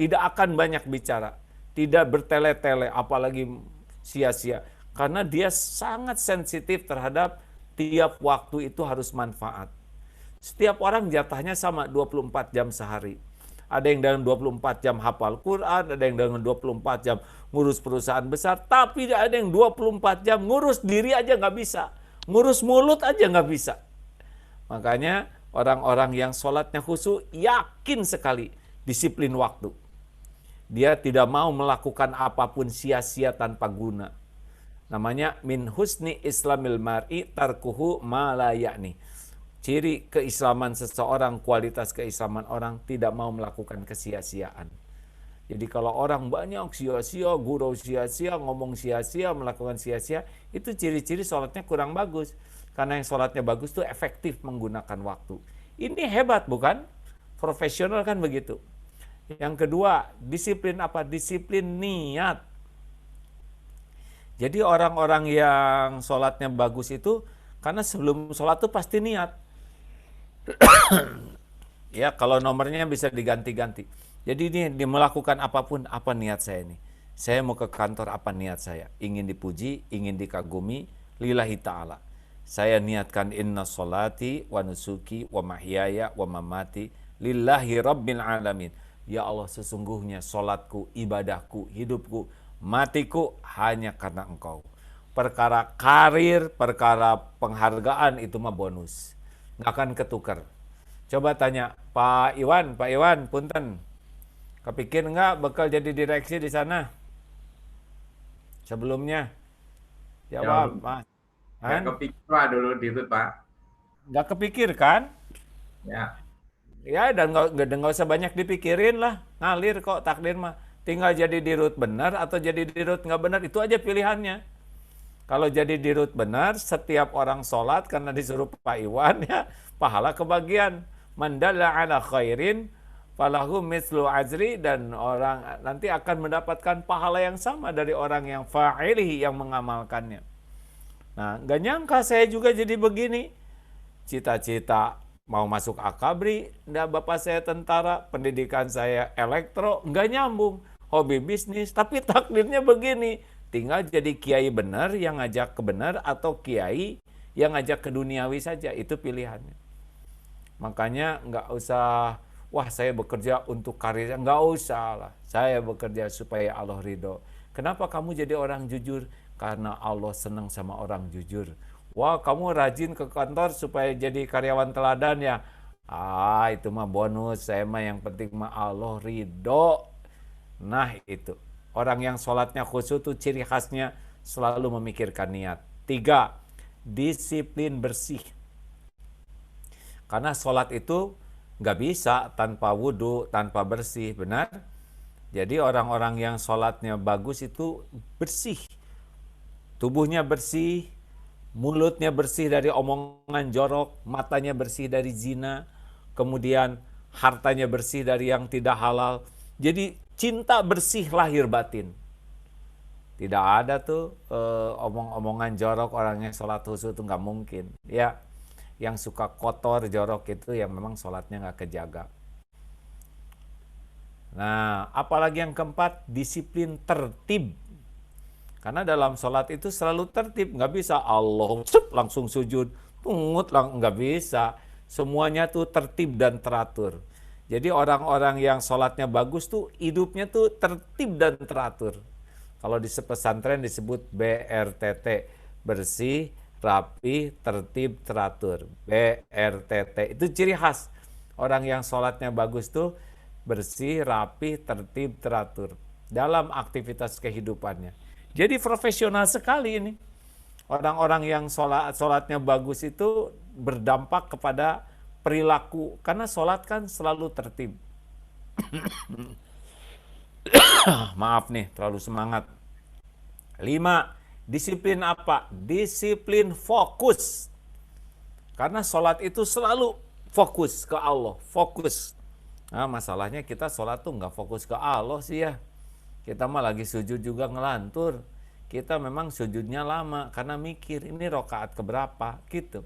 Tidak akan banyak bicara. Tidak bertele-tele, apalagi sia-sia. Karena dia sangat sensitif terhadap tiap waktu itu harus manfaat. Setiap orang jatahnya sama 24 jam sehari. Ada yang dalam 24 jam hafal Quran, ada yang dalam 24 jam ngurus perusahaan besar, tapi ada yang 24 jam ngurus diri aja nggak bisa. Ngurus mulut aja nggak bisa. Makanya orang-orang yang sholatnya khusyuk yakin sekali disiplin waktu. Dia tidak mau melakukan apapun sia-sia tanpa guna. Namanya min husni islamil mar'i tarkuhu ma la ya'ni. Ciri keislaman seseorang, kualitas keislaman orang tidak mau melakukan kesia-siaan. Jadi kalau orang banyak sia-sia, gurau sia-sia, ngomong sia-sia, melakukan sia-sia, itu ciri-ciri sholatnya kurang bagus. Karena yang sholatnya bagus itu efektif menggunakan waktu. Ini hebat bukan? Profesional kan begitu. Yang kedua, disiplin apa? Disiplin niat. Jadi orang-orang yang sholatnya bagus itu, karena sebelum sholat itu pasti niat. Ya, kalau nomornya bisa diganti-ganti. Jadi ini melakukan apapun, apa niat saya ini? Saya mau ke kantor, apa niat saya? Ingin dipuji, ingin dikagumi, lillahi ta'ala. Saya niatkan inna sholati wa nusuki wa mahyaya wa mamati lillahi rabbil alamin. Ya Allah, sesungguhnya sholatku, ibadahku, hidupku, matiku hanya karena Engkau. Perkara karir, perkara penghargaan itu mah bonus. Nggak akan ketukar. Coba tanya Pak Iwan, punten. Kepikir nggak bakal jadi direksi di sana? Sebelumnya? Jawab, Mas. Nggak kepikir Pak dulu gitu Pak. Nggak kepikir kan? Ya. Ya, dan nggak usah banyak dipikirin lah. Ngalir kok takdir mah. Tinggal jadi dirut benar atau jadi dirut nggak benar, itu aja pilihannya. Kalau jadi dirut benar, setiap orang sholat karena disuruh Pak Iwan, ya pahala kebagian. Mandalla ala khairin falahu mislu ajri, dan orang nanti akan mendapatkan pahala yang sama dari orang yang fa'ilih, yang mengamalkannya. Nah, gak nyangka saya juga jadi begini. Cita-cita mau masuk akabri, bapak saya tentara, pendidikan saya elektro, gak nyambung. Hobi bisnis, tapi takdirnya begini. Tinggal jadi kiai benar yang ngajak ke benar, atau kiai yang ngajak ke duniawi saja, itu pilihannya. Makanya nggak usah, wah saya bekerja untuk karir, nggak usah lah. Saya bekerja supaya Allah ridho. Kenapa kamu jadi orang jujur? Karena Allah senang sama orang jujur. Wah kamu rajin ke kantor supaya jadi karyawan teladan ya? Itu mah bonus, saya mah yang penting mah Allah ridho. Nah itu. Orang yang sholatnya khusyuk itu ciri khasnya selalu memikirkan niat. 3, disiplin bersih. Karena sholat itu nggak bisa tanpa wudhu, tanpa bersih, benar? Jadi orang-orang yang sholatnya bagus itu bersih. Tubuhnya bersih, mulutnya bersih dari omongan jorok, matanya bersih dari zina, kemudian hartanya bersih dari yang tidak halal. Jadi cinta bersih lahir batin. Tidak ada tuh omong-omongan jorok orang yang sholat khusyuk itu nggak mungkin. Ya, yang suka kotor jorok itu yang memang sholatnya nggak kejaga. Nah, apalagi yang keempat, disiplin tertib. Karena dalam sholat itu selalu tertib, nggak bisa Allah langsung sujud, pungut nggak bisa. Semuanya tuh tertib dan teratur. Jadi orang-orang yang sholatnya bagus tuh hidupnya tuh tertib dan teratur. Kalau di pesantren disebut BRTT, bersih, rapi, tertib, teratur. BRTT itu ciri khas orang yang sholatnya bagus tuh bersih, rapi, tertib, teratur dalam aktivitas kehidupannya. Jadi profesional sekali ini. Orang-orang yang sholatnya bagus itu berdampak kepada perilaku. Karena sholat kan selalu tertib. Maaf nih, terlalu semangat. 5. Disiplin apa? Disiplin fokus. Karena sholat itu selalu fokus ke Allah. Fokus. Nah, masalahnya kita sholat tuh nggak fokus ke Allah sih ya. Kita mah lagi sujud juga ngelantur. Kita memang sujudnya lama karena mikir ini rokaat keberapa gitu.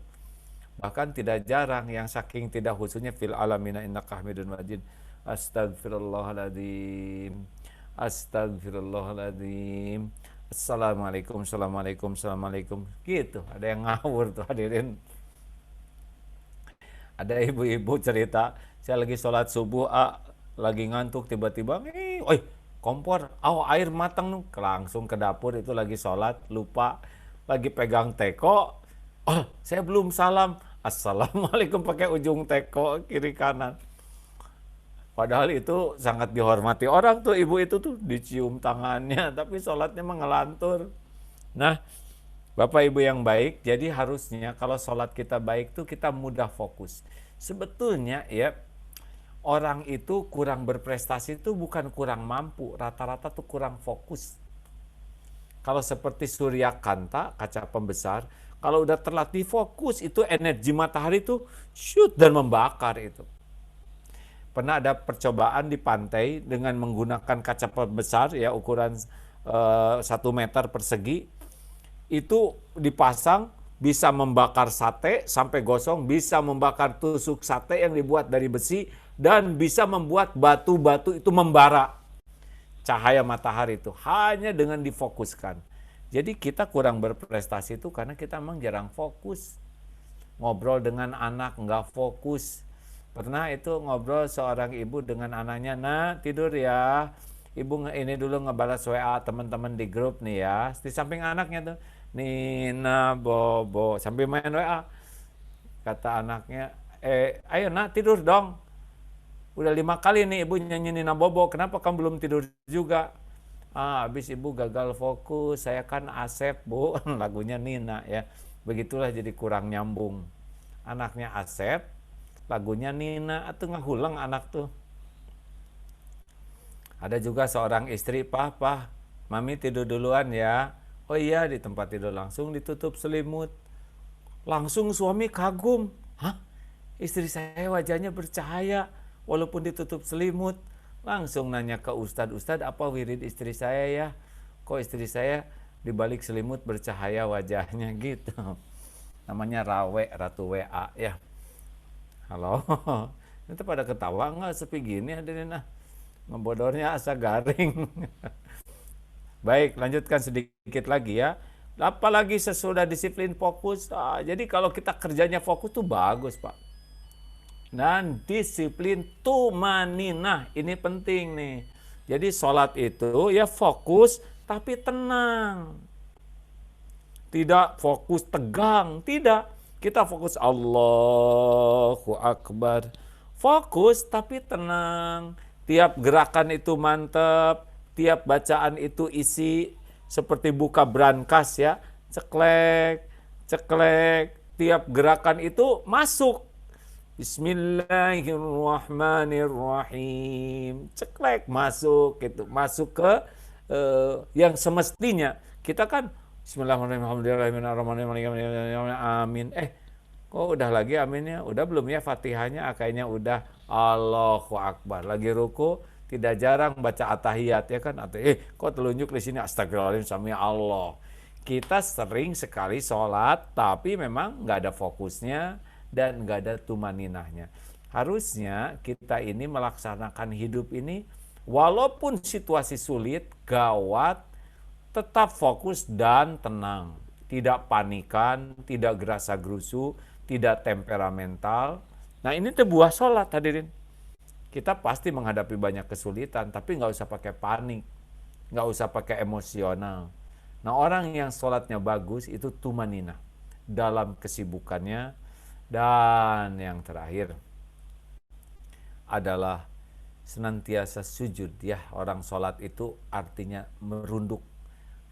Bahkan tidak jarang yang saking tidak khusyuknya fil alamina innaka hamidun majid. Astagfirullahaladzim. Astagfirullahaladzim. Assalamualaikum, assalamualaikum, assalamualaikum. Gitu, ada yang ngawur tuh hadirin. Ada ibu-ibu cerita, saya lagi sholat subuh, lagi ngantuk, tiba-tiba, kompor, air matang, langsung ke dapur, itu lagi sholat, lupa, lagi pegang teko, saya belum salam, assalamualaikum pakai ujung teko, kiri kanan. Padahal itu sangat dihormati orang tuh, ibu itu tuh dicium tangannya, tapi sholatnya mengelantur. Nah, Bapak Ibu yang baik, jadi harusnya kalau sholat kita baik tuh kita mudah fokus. Sebetulnya ya, orang itu kurang berprestasi itu bukan kurang mampu, rata-rata tuh kurang fokus. Kalau seperti Surya Kanta, kaca pembesar, kalau udah terlatih fokus itu energi matahari tuh shoot dan membakar itu. Pernah ada percobaan di pantai dengan menggunakan kaca pembesar ya ukuran 1 meter persegi, itu dipasang bisa membakar sate sampai gosong, bisa membakar tusuk sate yang dibuat dari besi, dan bisa membuat batu-batu itu membara. Cahaya matahari itu hanya dengan difokuskan. Jadi kita kurang berprestasi itu karena kita memang jarang fokus. Ngobrol dengan anak nggak fokus. Pernah itu ngobrol seorang ibu dengan anaknya, "Nak, tidur ya. Ibu ini dulu ngebalas WA teman-teman di grup nih ya." Di samping anaknya tuh, "Nina, Bobo," sambil main WA. Kata anaknya, "Ayo nak tidur dong. Udah 5 kali nih ibu nyanyi Nina Bobo, kenapa kamu belum tidur juga?" Habis ibu gagal fokus, saya kan Asep bu, lagunya Nina ya. Begitulah jadi kurang nyambung. Anaknya Asep, lagunya Nina, atau ngahulang anak tuh. Ada juga seorang istri, "Papa, mami tidur duluan ya." "Oh iya," di tempat tidur langsung ditutup selimut. Langsung suami kagum, "Hah? Istri saya wajahnya bercahaya walaupun ditutup selimut." Langsung nanya ke Ustadz, "Apa wirid istri saya ya? Kok istri saya di balik selimut bercahaya wajahnya?" Gitu. Namanya Rawe, Ratu WA ya. Halo. Itu pada ketawa nggak sepi gini hadirin ngebodornya asa garing. Baik, lanjutkan sedikit lagi ya. Apalagi sesudah disiplin fokus. Jadi kalau kita kerjanya fokus tuh bagus Pak. Dan disiplin tumaninah, ini penting nih. Jadi sholat itu ya fokus tapi tenang. Tidak fokus tegang, tidak. Kita fokus Allahu Akbar. Fokus tapi tenang. Tiap gerakan itu mantap, tiap bacaan itu isi seperti buka brankas ya. Ceklek, ceklek. Tiap gerakan itu masuk. Bismillahirrahmanirrahim. Ceklek masuk gitu, masuk ke yang semestinya. Kita kan Bismillahirrahmanirrahim. Amin. Kok udah lagi aminnya? Udah belum ya Fatihahnya? Kayaknya udah. Allahu Akbar. Lagi ruku tidak jarang baca at-tahiyat ya kan? Kok telunjuk di sini astagfirullahaladzim sami Allah. Kita sering sekali sholat tapi memang nggak ada fokusnya dan nggak ada tumaninahnya. Harusnya kita ini melaksanakan hidup ini walaupun situasi sulit, gawat, tetap fokus dan tenang. Tidak panikan, tidak gerasa-gerusu, tidak temperamental. Nah ini tuh buah sholat hadirin. Kita pasti menghadapi banyak kesulitan, tapi nggak usah pakai panik, nggak usah pakai emosional. Nah orang yang sholatnya bagus itu tumaninah dalam kesibukannya. Dan yang terakhir adalah senantiasa sujud ya. Orang sholat itu artinya merunduk,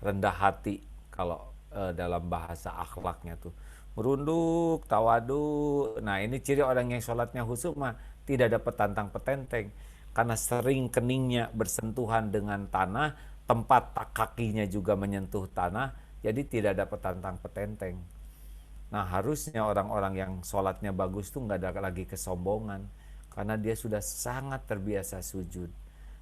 rendah hati kalau dalam bahasa akhlaknya tuh. Merunduk, tawadu. Nah ini ciri orang yang sholatnya khusyuk mah tidak dapat tantang petenteng. Karena sering keningnya bersentuhan dengan tanah, tempat kakinya juga menyentuh tanah, jadi tidak dapat tantang petenteng. Nah harusnya orang-orang yang sholatnya bagus tuh nggak ada lagi kesombongan. Karena dia sudah sangat terbiasa sujud.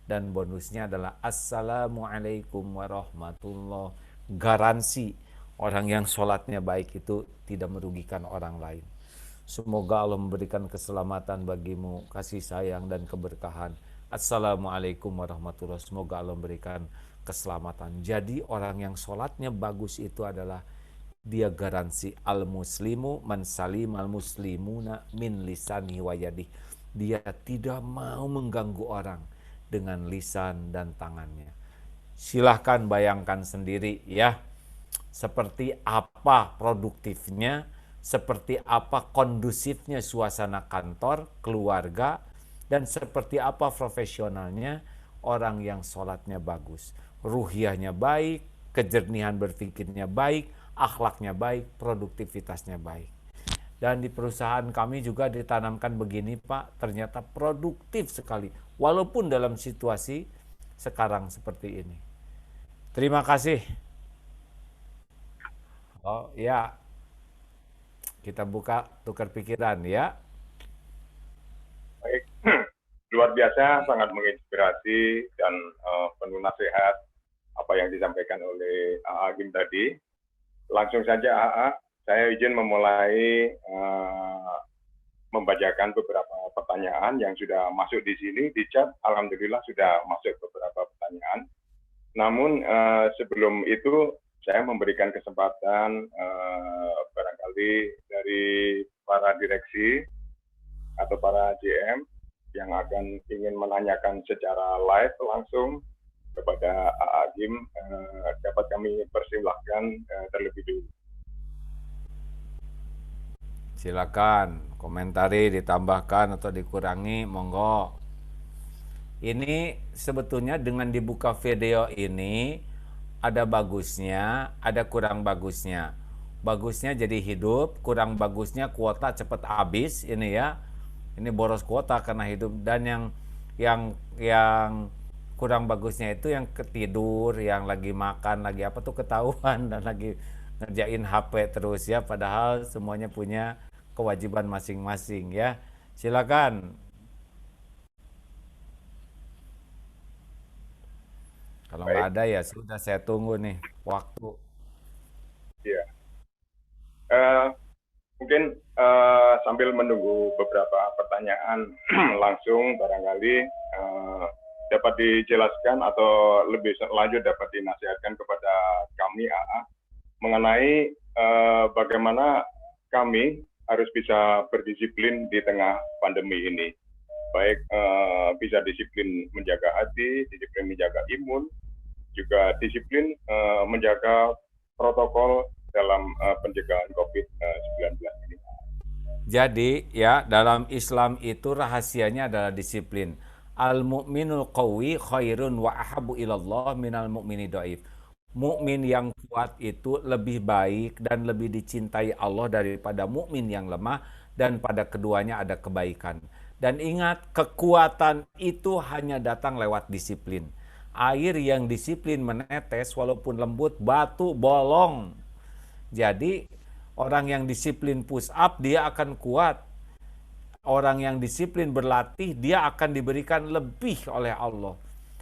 Dan bonusnya adalah Assalamualaikum warahmatullahi. Garansi orang yang sholatnya baik itu tidak merugikan orang lain. Semoga Allah memberikan keselamatan bagimu, kasih sayang dan keberkahan. Assalamualaikum warahmatullahi wabarakatuh. Semoga Allah memberikan keselamatan. Jadi orang yang sholatnya bagus itu adalah dia garansi al-muslimu man salimal muslimuna min lisani wa yadih. Dia tidak mau mengganggu orang dengan lisan dan tangannya. Silahkan bayangkan sendiri ya, seperti apa produktifnya, seperti apa kondusifnya suasana kantor, keluarga, dan seperti apa profesionalnya orang yang sholatnya bagus. Ruhiyahnya baik, kejernihan berpikirnya baik, akhlaknya baik, produktivitasnya baik. Dan di perusahaan kami juga ditanamkan begini Pak, ternyata produktif sekali. Walaupun dalam situasi sekarang seperti ini. Terima kasih. Oh ya, kita buka tukar pikiran ya. Baik, luar biasa, sangat menginspirasi dan penuh nasihat apa yang disampaikan oleh Agim tadi. Langsung saja saya izin memulai membacakan beberapa pertanyaan yang sudah masuk di sini di chat. Alhamdulillah sudah masuk beberapa pertanyaan. Namun sebelum itu saya memberikan kesempatan barangkali dari para direksi atau para GM yang akan ingin menanyakan secara live langsung kepada Agim, dapat kami persilahkan terlebih dulu. Silakan komentari, ditambahkan atau dikurangi, monggo. Ini sebetulnya dengan dibuka video ini ada bagusnya, ada kurang bagusnya. Bagusnya jadi hidup, kurang bagusnya kuota cepat habis ini ya. Ini boros kuota karena hidup. Dan yang kurang bagusnya itu yang ketidur, yang lagi makan, lagi apa tuh ketahuan dan lagi ngerjain HP terus ya, padahal semuanya punya kewajiban masing-masing ya. Silakan. Kalau nggak ada ya sudah, saya tunggu nih waktu. Iya. Mungkin sambil menunggu beberapa pertanyaan langsung barangkali dapat dijelaskan atau lebih lanjut dapat dinasihatkan kepada kami AA mengenai bagaimana kami harus bisa berdisiplin di tengah pandemi ini. Baik bisa disiplin menjaga hati, disiplin menjaga imun, juga disiplin menjaga protokol dalam pencegahan COVID-19 ini. Jadi ya dalam Islam itu rahasianya adalah disiplin. Al-mu'minul qawi khairun wa ahabu ilallah minal mu'mini dhaif. Mukmin yang kuat itu lebih baik dan lebih dicintai Allah daripada mukmin yang lemah, dan pada keduanya ada kebaikan. Dan ingat, kekuatan itu hanya datang lewat disiplin. Air yang disiplin menetes walaupun lembut, batu bolong. Jadi orang yang disiplin push up dia akan kuat. Orang yang disiplin berlatih, dia akan diberikan lebih oleh Allah.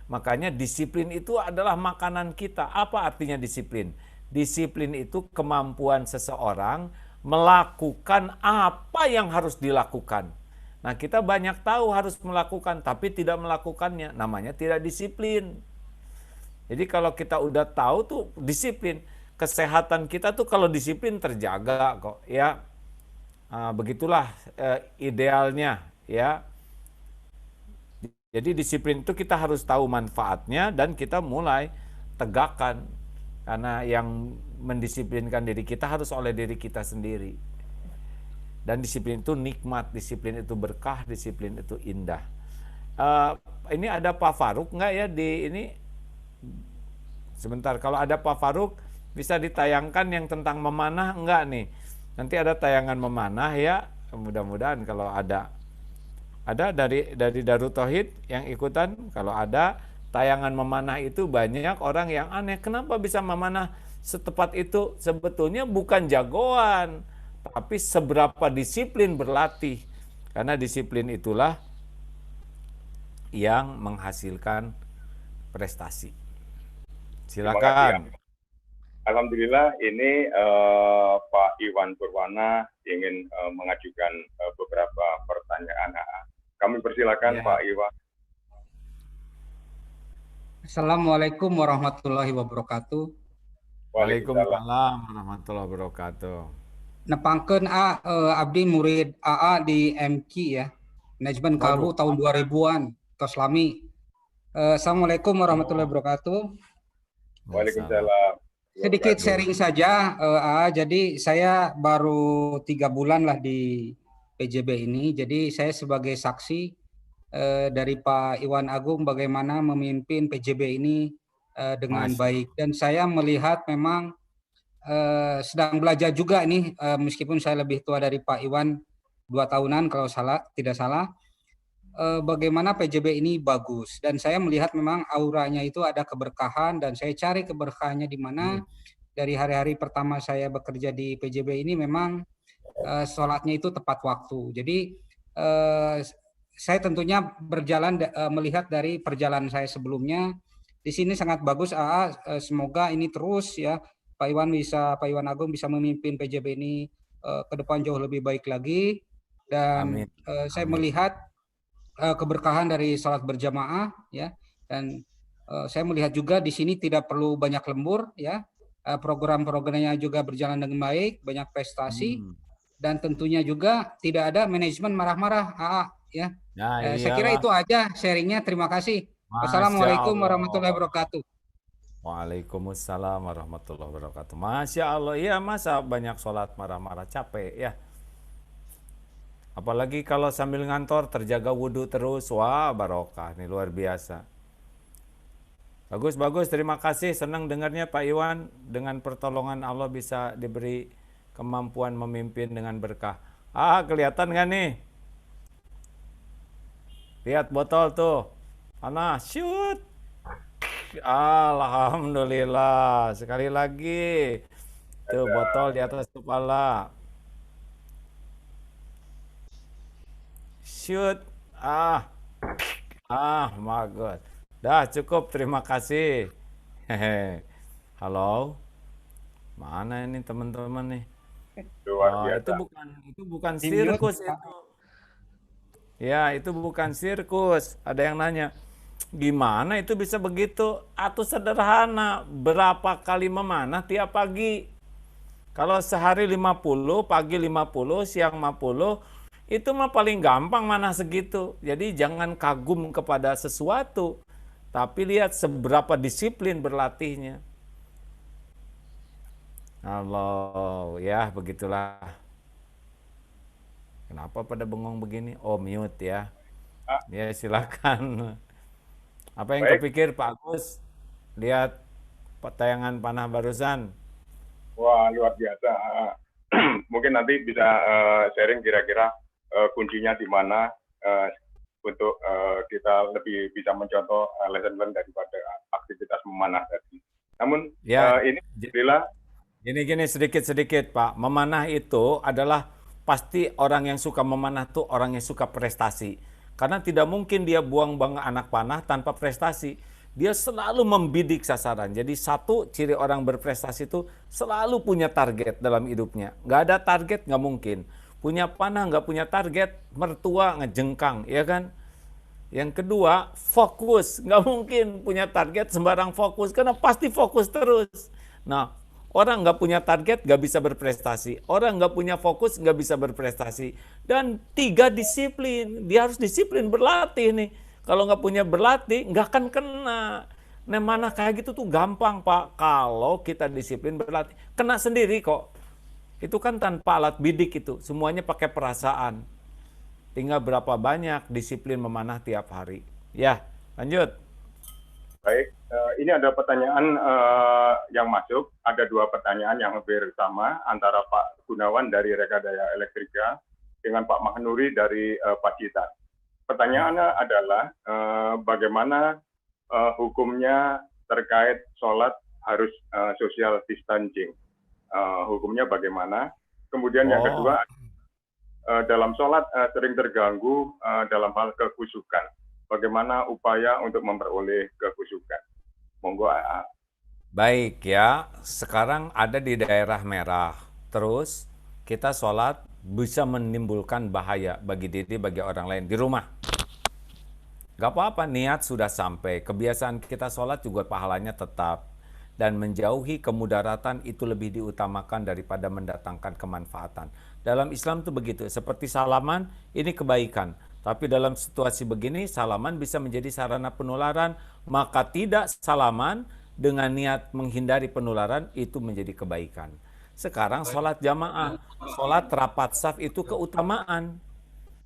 Makanya disiplin itu adalah makanan kita. Apa artinya disiplin? Disiplin itu kemampuan seseorang melakukan apa yang harus dilakukan. Nah, kita banyak tahu harus melakukan, tapi tidak melakukannya. Namanya tidak disiplin. Jadi kalau kita udah tahu tuh disiplin, kesehatan kita tuh kalau disiplin terjaga kok, ya. Begitulah idealnya, ya. Jadi disiplin itu kita harus tahu manfaatnya dan kita mulai tegakkan. Karena yang mendisiplinkan diri kita harus oleh diri kita sendiri. Dan disiplin itu nikmat, disiplin itu berkah, disiplin itu indah. Ini ada Pak Faruk nggak ya di ini? Sebentar, kalau ada Pak Faruk bisa ditayangkan yang tentang memanah enggak nih? Nanti ada tayangan memanah ya, mudah-mudahan kalau ada dari Darut Tauhid yang ikutan. Kalau ada tayangan memanah itu banyak orang yang aneh, kenapa bisa memanah setepat itu? Sebetulnya bukan jagoan, tapi seberapa disiplin berlatih. Karena disiplin itulah yang menghasilkan prestasi. Silakan. Alhamdulillah ini Pak Iwan Purwana ingin mengajukan beberapa pertanyaan. Kami persilakan Pak Iwan. Assalamualaikum warahmatullahi wabarakatuh. Waalaikumsalam warahmatullahi wabarakatuh. Nepangkeun abdi murid AA di MQ ya. Manajemen Kalbu tahun 2000-an. Tos lami. Assalamualaikum warahmatullahi wabarakatuh. Waalaikumsalam. Sedikit sharing saja, jadi saya baru 3 bulan lah di PJB ini. Jadi saya sebagai saksi dari Pak Iwan Agung bagaimana memimpin PJB ini dengan baik. Dan saya melihat memang sedang belajar juga ini, meskipun saya lebih tua dari Pak Iwan 2 tahunan kalau tidak salah. Bagaimana PJB ini bagus, dan saya melihat memang auranya itu ada keberkahan, dan saya cari keberkahannya di mana. Dari hari-hari pertama saya bekerja di PJB ini memang sholatnya itu tepat waktu. Jadi saya tentunya berjalan melihat dari perjalanan saya sebelumnya di sini sangat bagus. Semoga ini terus ya Pak Iwan Agung bisa memimpin PJB ini ke depan jauh lebih baik lagi. Dan saya melihat keberkahan dari salat berjamaah ya, dan saya melihat juga di sini tidak perlu banyak lembur ya, program-programnya juga berjalan dengan baik, banyak prestasi, dan tentunya juga tidak ada manajemen marah-marah ya. Saya kira itu aja sharingnya, terima kasih. Wassalamualaikum warahmatullahi wabarakatuh. Waalaikumsalam warahmatullahi wabarakatuh. Masya Allah, iya masa banyak sholat marah-marah, capek ya. Apalagi kalau sambil ngantor terjaga wudhu terus, wah barokah, ini luar biasa. Bagus, terima kasih, senang dengarnya Pak Iwan. Dengan pertolongan Allah bisa diberi kemampuan memimpin dengan berkah. Kelihatan nggak nih? Lihat botol tuh, panas, shoot. Alhamdulillah, sekali lagi. Tuh botol di atas kepala. Shoot. My God. Dah cukup, terima kasih. Hehe. Halo. Mana ini teman-teman nih? Itu bukan sirkus itu. Ya, itu bukan sirkus. Ada yang nanya, gimana itu bisa begitu? Atau sederhana, berapa kali memanah tiap pagi? Kalau sehari 50, pagi 50, siang 50, itu mah paling gampang mana segitu. Jadi jangan kagum kepada sesuatu, tapi lihat seberapa disiplin berlatihnya. Allah, ya begitulah. Kenapa pada bengong begini? Oh, mute ya. Ya silakan. Apa yang kepikir Pak Agus? Lihat tayangan panah barusan. Wah, luar biasa. mungkin nanti bisa sharing kira-kira kuncinya di mana untuk kita lebih bisa mencontoh lesson learn daripada aktivitas memanah tadi. Namun Ya, ini alhamdulillah gini sedikit Pak. Memanah itu adalah pasti orang yang suka memanah tuh orang yang suka prestasi. Karena tidak mungkin dia buang-buang anak panah tanpa prestasi. Dia selalu membidik sasaran. Jadi satu ciri orang berprestasi itu selalu punya target dalam hidupnya. Nggak ada target nggak mungkin. Punya panah nggak punya target, mertua ngejengkang, ya kan? Yang kedua, fokus. Nggak mungkin punya target sembarang fokus, karena pasti fokus terus. Nah, orang nggak punya target nggak bisa berprestasi. Orang nggak punya fokus nggak bisa berprestasi. Dan 3, disiplin. Dia harus disiplin berlatih nih. Kalau nggak punya berlatih, nggak akan kena. Nah, mana kayak gitu tuh gampang, Pak. Kalau kita disiplin berlatih. Kena sendiri kok. Itu kan tanpa alat bidik itu. Semuanya pakai perasaan. Tinggal berapa banyak disiplin memanah tiap hari. Ya, lanjut. baik. Ini ada pertanyaan yang masuk. Ada 2 pertanyaan yang hampir sama antara Pak Gunawan dari Rekadaya Elektrika dengan Pak Mahnuri dari Pacitan. Pertanyaannya adalah bagaimana hukumnya terkait sholat harus social distancing. Hukumnya bagaimana? Kemudian yang kedua, dalam sholat sering terganggu dalam hal kekhusyukan. Bagaimana upaya untuk memperoleh kekhusyukan? Monggo AA. Baik ya, sekarang ada di daerah merah. Terus kita sholat bisa menimbulkan bahaya bagi diri, bagi orang lain di rumah. Gak apa-apa, niat sudah sampai. Kebiasaan kita sholat juga pahalanya tetap. Dan menjauhi kemudaratan itu lebih diutamakan daripada mendatangkan kemanfaatan. Dalam Islam itu begitu. Seperti salaman, ini kebaikan. Tapi dalam situasi begini, salaman bisa menjadi sarana penularan. Maka tidak salaman dengan niat menghindari penularan, itu menjadi kebaikan. Sekarang sholat jamaah, sholat rapat saf itu keutamaan.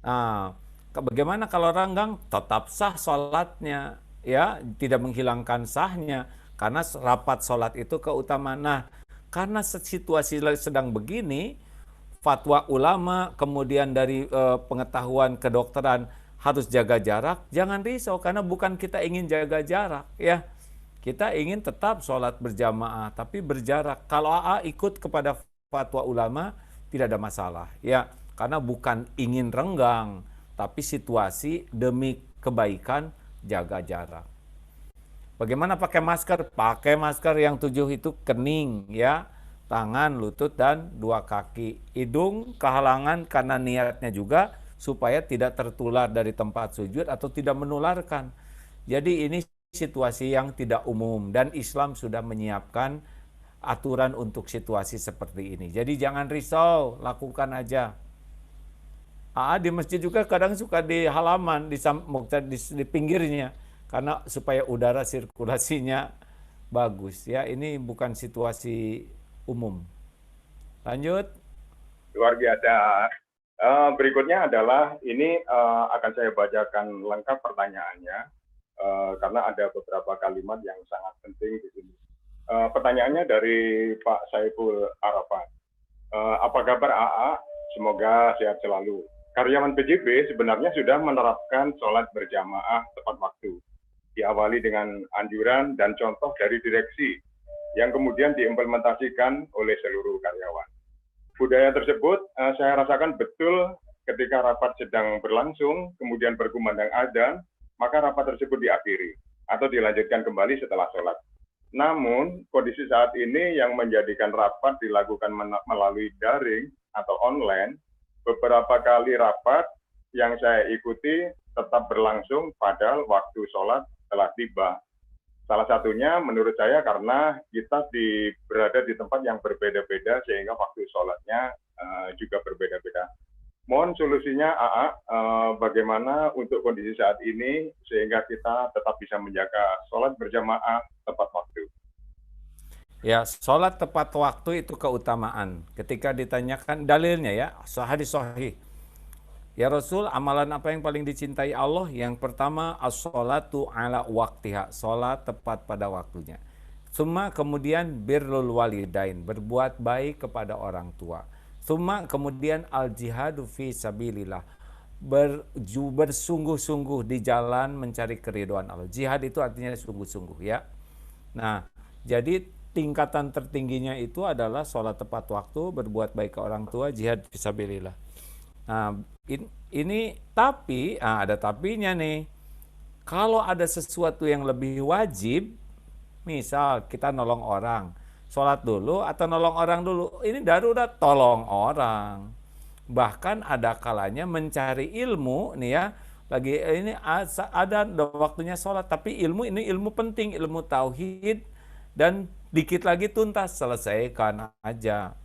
Nah, bagaimana kalau renggang? Tetap sah sholatnya, ya, tidak menghilangkan sahnya, karena rapat sholat itu keutamaan. Nah, karena situasi sedang begini, fatwa ulama, kemudian dari pengetahuan kedokteran harus jaga jarak, jangan risau, karena bukan kita ingin jaga jarak, ya. Kita ingin tetap sholat berjamaah, tapi berjarak. Kalau AA ikut kepada fatwa ulama, tidak ada masalah. Ya, karena bukan ingin renggang, tapi situasi demi kebaikan, jaga jarak. Bagaimana pakai masker? Pakai masker yang 7 itu kening, ya. Tangan, lutut, dan 2 kaki. Hidung kehalangan karena niatnya juga supaya tidak tertular dari tempat sujud atau tidak menularkan. Jadi ini situasi yang tidak umum, dan Islam sudah menyiapkan aturan untuk situasi seperti ini. Jadi jangan risau, lakukan aja. Di masjid juga kadang suka di halaman, di pinggirnya, karena supaya udara sirkulasinya bagus. Ya, ini bukan situasi umum. Lanjut. Luar biasa. Berikutnya adalah ini akan saya bacakan lengkap pertanyaannya. Karena ada beberapa kalimat yang sangat penting di sini. Pertanyaannya dari Pak Saiful Arafat. Apa kabar AA? Semoga sehat selalu. Karyawan PJB sebenarnya sudah menerapkan sholat berjamaah tepat waktu. Diawali dengan anjuran dan contoh dari direksi yang kemudian diimplementasikan oleh seluruh karyawan. Budaya tersebut saya rasakan betul ketika rapat sedang berlangsung, kemudian berkumandang adzan, maka rapat tersebut diakhiri atau dilanjutkan kembali setelah sholat. Namun, kondisi saat ini yang menjadikan rapat dilakukan melalui daring atau online, beberapa kali rapat yang saya ikuti tetap berlangsung padahal waktu sholat telah tiba. Salah satunya menurut saya karena kita berada di tempat yang berbeda-beda sehingga waktu sholatnya juga berbeda-beda. Mohon solusinya AA, bagaimana untuk kondisi saat ini sehingga kita tetap bisa menjaga sholat berjamaah tepat waktu. Ya, sholat tepat waktu itu keutamaan. Ketika ditanyakan dalilnya, ya, hadis sahih. Ya Rasul, amalan apa yang paling dicintai Allah? Yang pertama, as-sholatu ala waktiha, sholat tepat pada waktunya. Kemudian birrul walidain, berbuat baik kepada orang tua. kemudian al jihadu fi sabilillah, bersungguh-sungguh di jalan mencari keridhaan Allah. Jihad itu artinya sungguh-sungguh ya. Nah, jadi tingkatan tertingginya itu adalah sholat tepat waktu, berbuat baik ke orang tua, jihad fisabilillah. Nah, ini tapi ada tapinya nih. Kalau ada sesuatu yang lebih wajib, misal kita nolong orang, sholat dulu atau nolong orang dulu, ini darurat tolong orang. Bahkan ada kalanya mencari ilmu nih ya, lagi ini ada waktunya sholat, tapi ilmu ini ilmu penting, ilmu tauhid, dan dikit lagi tuntas, selesaikan aja.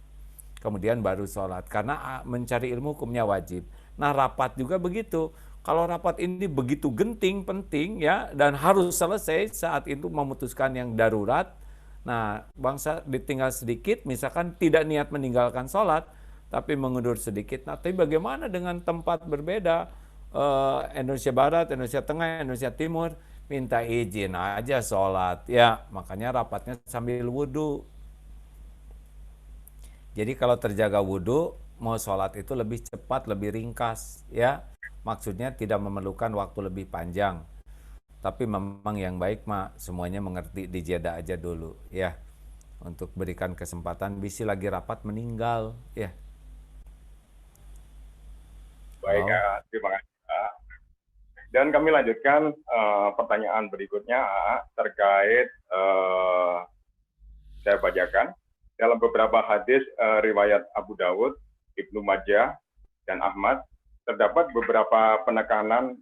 Kemudian baru sholat, karena mencari ilmu hukumnya wajib. Nah, rapat juga begitu. Kalau rapat ini begitu genting, penting ya, dan harus selesai saat itu memutuskan yang darurat. Nah, bangsa ditinggal sedikit, misalkan tidak niat meninggalkan sholat, tapi mengundur sedikit. Nah, tapi bagaimana dengan tempat berbeda? Indonesia Barat, Indonesia Tengah, Indonesia Timur, minta izin aja sholat. Ya, makanya rapatnya sambil wudhu. Jadi kalau terjaga wudhu, mau sholat itu lebih cepat, lebih ringkas. Ya, maksudnya tidak memerlukan waktu lebih panjang. Tapi memang yang baik mah semuanya mengerti, dijeda aja dulu ya. Untuk berikan kesempatan, bisa lagi rapat meninggal ya. Baik, terima kasih. Dan kami lanjutkan pertanyaan berikutnya terkait saya bacakan dalam beberapa hadis riwayat Abu Dawud, Ibnu Majah, dan Ahmad terdapat beberapa penekanan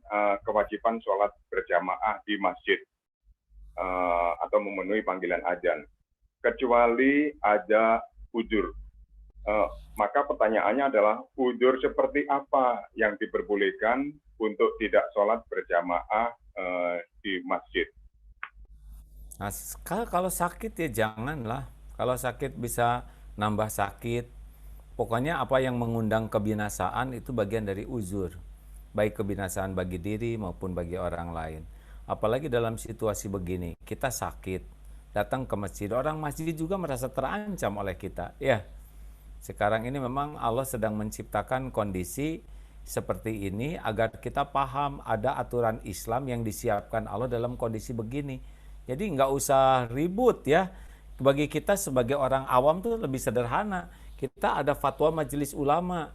kewajiban sholat berjamaah di masjid atau memenuhi panggilan adzan, kecuali ada uzur. Maka pertanyaannya adalah uzur seperti apa yang diperbolehkan untuk tidak sholat berjamaah di masjid? Nah, kalau sakit ya janganlah. Kalau sakit bisa nambah sakit. Pokoknya apa yang mengundang kebinasaan itu bagian dari uzur. Baik kebinasaan bagi diri maupun bagi orang lain. Apalagi dalam situasi begini, kita sakit, datang ke masjid. Orang masjid juga merasa terancam oleh kita. Ya, sekarang ini memang Allah sedang menciptakan kondisi seperti ini agar kita paham ada aturan Islam yang disiapkan Allah dalam kondisi begini. Jadi nggak usah ribut ya. Bagi kita sebagai orang awam tuh lebih sederhana. Kita ada fatwa majelis ulama.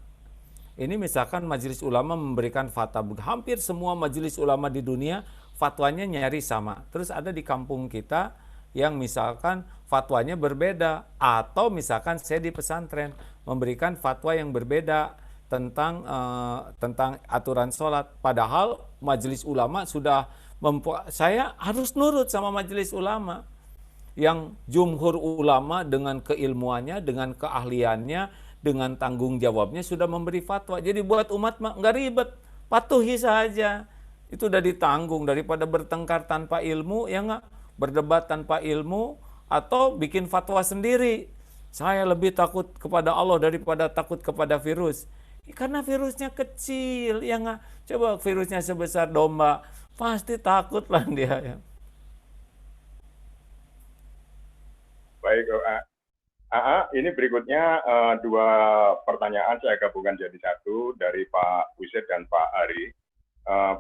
Ini misalkan majelis ulama memberikan fatwa, hampir semua majelis ulama di dunia fatwanya nyari sama. Terus ada di kampung kita yang misalkan fatwanya berbeda. Atau misalkan saya di pesantren memberikan fatwa yang berbeda tentang aturan sholat. Padahal majelis ulama sudah saya harus nurut sama majelis ulama. Yang jumhur ulama dengan keilmuannya, dengan keahliannya, dengan tanggung jawabnya sudah memberi fatwa. Jadi buat umat mah nggak ribet, patuhi saja. Itu udah ditanggung daripada bertengkar tanpa ilmu, ya nggak? Berdebat tanpa ilmu atau bikin fatwa sendiri. Saya lebih takut kepada Allah daripada takut kepada virus. Karena virusnya kecil, ya nggak? Coba virusnya sebesar domba, pasti takutlah dia ya. Baik, ini berikutnya dua pertanyaan saya gabungkan jadi satu dari Pak Buset dan Pak Ari.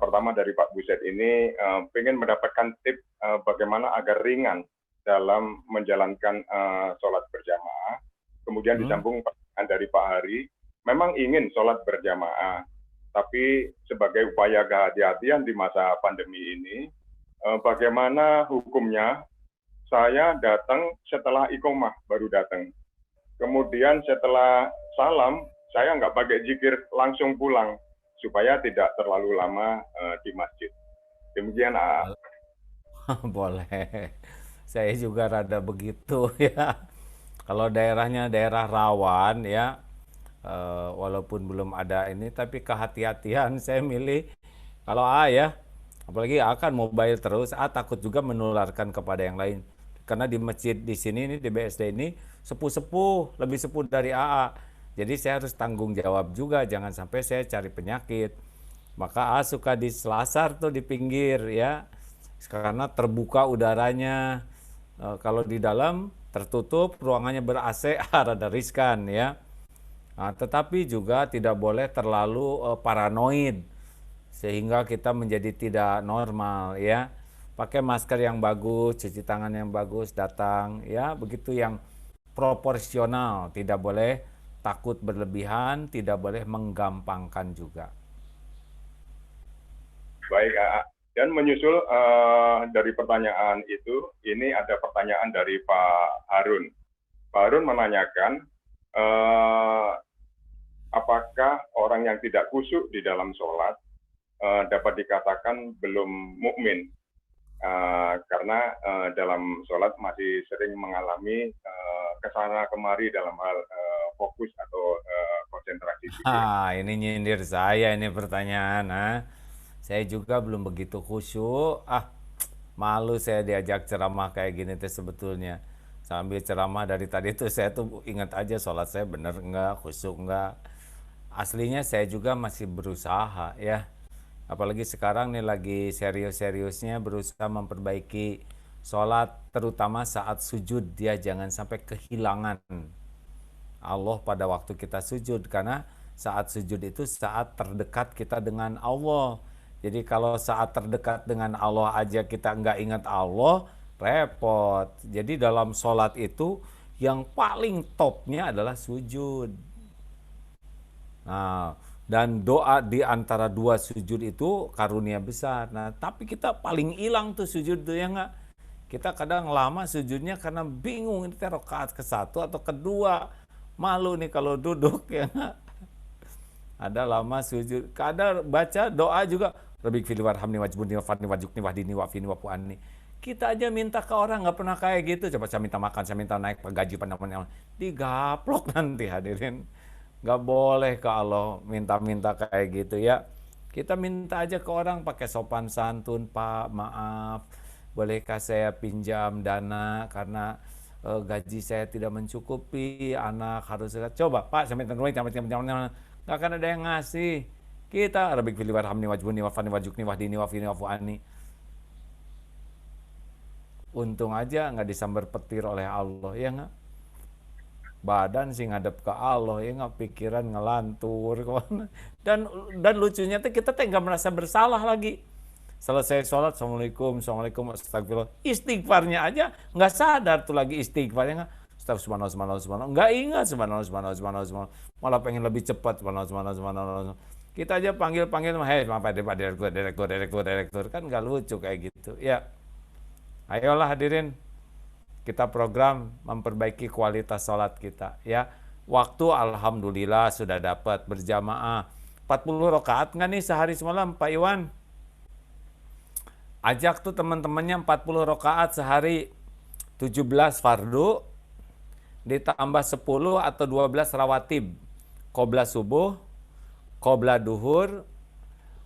Pertama dari Pak Buset ini ingin mendapatkan tips bagaimana agar ringan dalam menjalankan sholat berjamaah. Kemudian disambung pertanyaan dari Pak Ari, memang ingin sholat berjamaah, tapi sebagai upaya kehati-hatian di masa pandemi ini, bagaimana hukumnya? Saya datang setelah iqomah baru datang. Kemudian setelah salam, saya nggak pakai zikir, langsung pulang supaya tidak terlalu lama di masjid. Demikian. Boleh. Saya juga rada begitu ya. Kalau daerahnya daerah rawan ya, walaupun belum ada ini, tapi kehati-hatian saya milih kalau ya, apalagi akan mobile terus, takut juga menularkan kepada yang lain. Karena di masjid di sini nih, di BSD ini sepuh-sepuh, lebih sepuh dari AA. Jadi saya harus tanggung jawab juga, jangan sampai saya cari penyakit. Maka suka di selasar tuh di pinggir ya, karena terbuka udaranya. Kalau di dalam tertutup, ruangannya ber-AC, rada riskan ya. Nah, tetapi juga tidak boleh terlalu paranoid sehingga kita menjadi tidak normal ya. Pakai masker yang bagus, cuci tangan yang bagus, datang ya, begitu yang proporsional, tidak boleh takut berlebihan, tidak boleh menggampangkan juga. Baik, dan menyusul dari pertanyaan itu, ini ada pertanyaan dari Pak Harun. Pak Harun menanyakan, apakah orang yang tidak khusyuk di dalam sholat dapat dikatakan belum mukmin? Karena dalam sholat masih sering mengalami kesana kemari dalam hal fokus atau konsentrasi. Ini nyindir saya ini pertanyaan. Saya juga belum begitu khusyuk. Malu saya diajak ceramah kayak gini tuh sebetulnya. Sambil ceramah dari tadi tuh saya tuh ingat aja sholat saya bener enggak, khusyuk enggak. Aslinya saya juga masih berusaha ya. Apalagi sekarang nih lagi serius-seriusnya berusaha memperbaiki sholat, terutama saat sujud, dia jangan sampai kehilangan Allah pada waktu kita sujud, karena saat sujud itu saat terdekat kita dengan Allah. Jadi kalau saat terdekat dengan Allah aja kita nggak ingat Allah, repot. Jadi dalam sholat itu yang paling topnya adalah sujud. Nah, dan doa di antara dua sujud itu karunia besar. Nah, tapi kita paling hilang tuh sujud tuh ya nggak? Kita kadang lama sujudnya karena bingung ini rakaat ke-1 atau kedua. Malu nih kalau duduk ya nggak? Ada lama sujud. Kadang baca doa juga. Rabbik fili warhamni wajbuni wafani wajukni wahdini wafini wafu'ani. Kita aja minta ke orang nggak pernah kayak gitu. Coba saya minta makan, saya minta naik gaji pendapatan. Digaplok nanti hadirin. Gak boleh ke Allah minta-minta kayak gitu ya. Kita minta aja ke orang pakai sopan santun, Pak maaf, bolehkah saya pinjam dana karena gaji saya tidak mencukupi, anak harus coba Pak saya minta duit, gak akan ada yang ngasih. Kita rabbik fili warhamni wajbuni wafani wajukni wahdini wafini wafu'ani. Untung aja nggak disambar petir oleh Allah ya nggak? Badan sih ngadep ke Allah ya nggak, pikiran ngelantur dan lucunya tuh kita nggak merasa bersalah lagi. Selesai sholat, assalamualaikum astagfirullah, istighfarnya aja nggak sadar tuh lagi istighfarnya, nggak subhanallah nggak ingat subhanallah, malah pengen lebih cepat subhanallah. Kita aja panggil hei Pak direktur kan nggak lucu kayak gitu ya. Ayolah hadirin, kita program memperbaiki kualitas sholat kita ya. Waktu alhamdulillah sudah dapat berjamaah 40 rakaat nggak nih sehari semalam Pak Iwan? Ajak tuh teman-temannya 40 rakaat sehari, 17 fardu ditambah 10 atau 12 rawatib. Qobla subuh, qobla duhur,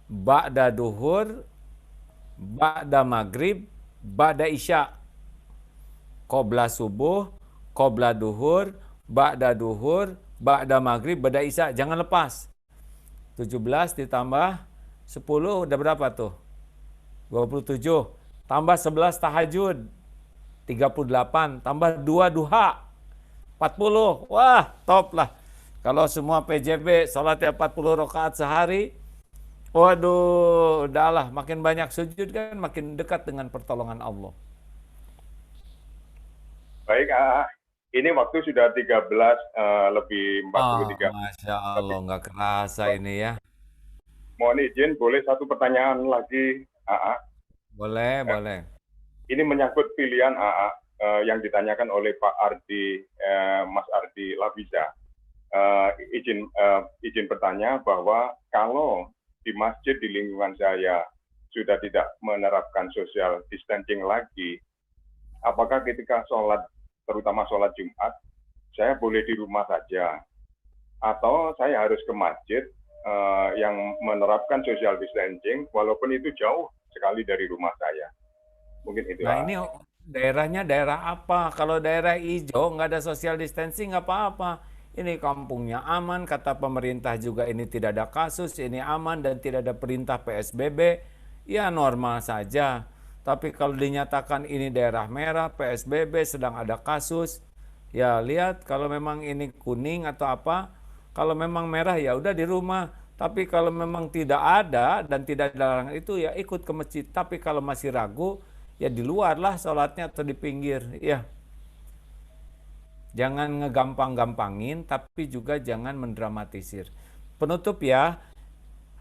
ba'da duhur, ba'da maghrib, ba'da isya. Qobla subuh, qobla duhur, ba'da duhur, ba'da maghrib, ba'da isya. Jangan lepas. 17 ditambah 10 udah berapa tuh? 27. Tambah 11 tahajud. 38. Tambah 2 duha. 40. Wah, top lah. Kalau semua PJB sholatnya 40 rakaat sehari, waduh, udahlah. Makin banyak sujud kan makin dekat dengan pertolongan Allah. Baik, ini waktu sudah 13 lebih 43. Masya Allah, nggak kerasa ini ya. Mohon izin, boleh satu pertanyaan lagi, Boleh, boleh. Ini menyangkut pilihan yang ditanyakan oleh Pak Ardi, Mas Ardi Labisa. Izin bertanya bahwa kalau di masjid di lingkungan saya sudah tidak menerapkan social distancing lagi, apakah ketika sholat, terutama sholat Jumat, saya boleh di rumah saja, atau saya harus ke masjid yang menerapkan social distancing, walaupun itu jauh sekali dari rumah saya? Mungkin itu. Nah ini daerahnya daerah apa? Kalau daerah hijau nggak ada social distancing nggak apa-apa. Ini kampungnya aman, kata pemerintah juga ini tidak ada kasus, ini aman dan tidak ada perintah PSBB, ya normal saja. Tapi kalau dinyatakan ini daerah merah, PSBB sedang ada kasus, ya lihat kalau memang ini kuning atau apa, Kalau memang merah ya udah di rumah. Tapi kalau memang tidak ada dan tidak ada larangan itu ya ikut ke masjid. Tapi kalau masih ragu ya di luar lah sholatnya atau di pinggir. Ya, jangan ngegampang-gampangin tapi juga jangan mendramatisir. Penutup ya,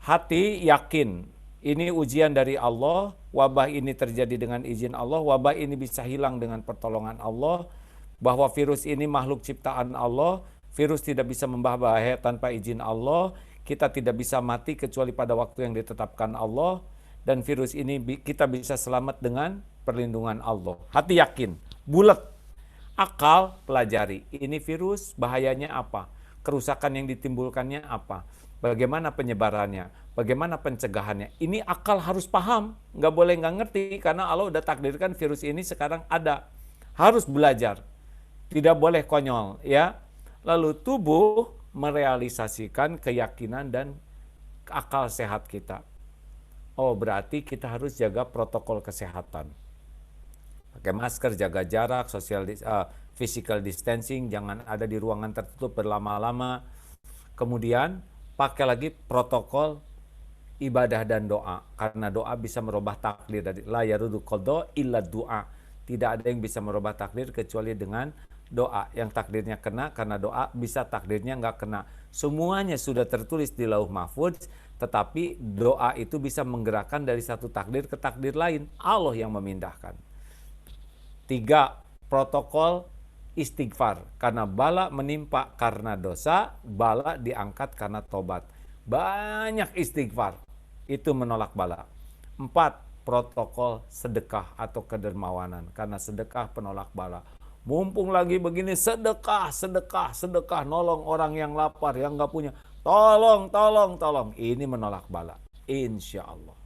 hati yakin ini ujian dari Allah, wabah ini terjadi dengan izin Allah, wabah ini bisa hilang dengan pertolongan Allah, bahwa virus ini makhluk ciptaan Allah, virus tidak bisa membawa bahaya tanpa izin Allah, kita tidak bisa mati kecuali pada waktu yang ditetapkan Allah, dan virus ini kita bisa selamat dengan perlindungan Allah. Hati yakin, bulat, akal pelajari, ini virus bahayanya apa, kerusakan yang ditimbulkannya apa, bagaimana penyebarannya, bagaimana pencegahannya. Ini akal harus paham, nggak boleh nggak ngerti, karena Allah udah takdirkan virus ini sekarang ada. Harus belajar, tidak boleh konyol ya. Lalu tubuh merealisasikan keyakinan dan akal sehat kita. Oh, berarti kita harus jaga protokol kesehatan. Pakai masker, jaga jarak, physical distancing, jangan ada di ruangan tertutup berlama-lama. Kemudian pakai lagi protokol ibadah dan doa, karena doa bisa merubah takdir. Dari la yarudu qadha illa doa, tidak ada yang bisa merubah takdir kecuali dengan doa. Yang takdirnya kena karena doa, bisa takdirnya nggak kena. Semuanya sudah tertulis di lauh mahfudz, tetapi doa itu bisa menggerakkan dari satu takdir ke takdir lain. Allah yang memindahkan. 3. Protokol istighfar. Karena bala menimpa karena dosa, bala diangkat karena tobat. Banyak istighfar, itu menolak bala. 4. Protokol sedekah atau kedermawanan. Karena sedekah penolak bala. Mumpung lagi begini, sedekah, nolong orang yang lapar, yang nggak punya. Tolong. Ini menolak bala. Insya Allah.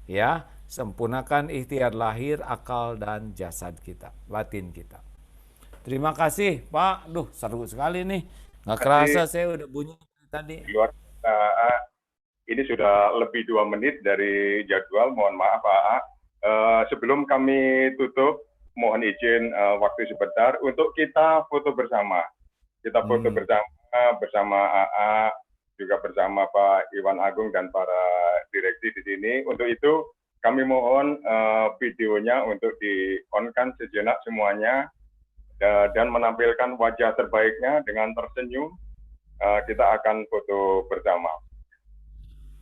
Ya, sempurnakan ikhtiar lahir, akal, dan jasad kita, batin kita. Terima kasih, Pak. Duh, seru sekali nih. Nggak kerasa saya udah bunyi tadi. Luar biasa. Ini sudah lebih 2 menit dari jadwal. Mohon maaf, Pak. Sebelum kami tutup, mohon izin waktu sebentar untuk kita foto bersama. Kita foto bersama AA, juga bersama Pak Iwan Agung dan para direksi di sini. Untuk itu kami mohon videonya untuk di-on-kan sejenak semuanya dan menampilkan wajah terbaiknya dengan tersenyum. Kita akan foto bersama.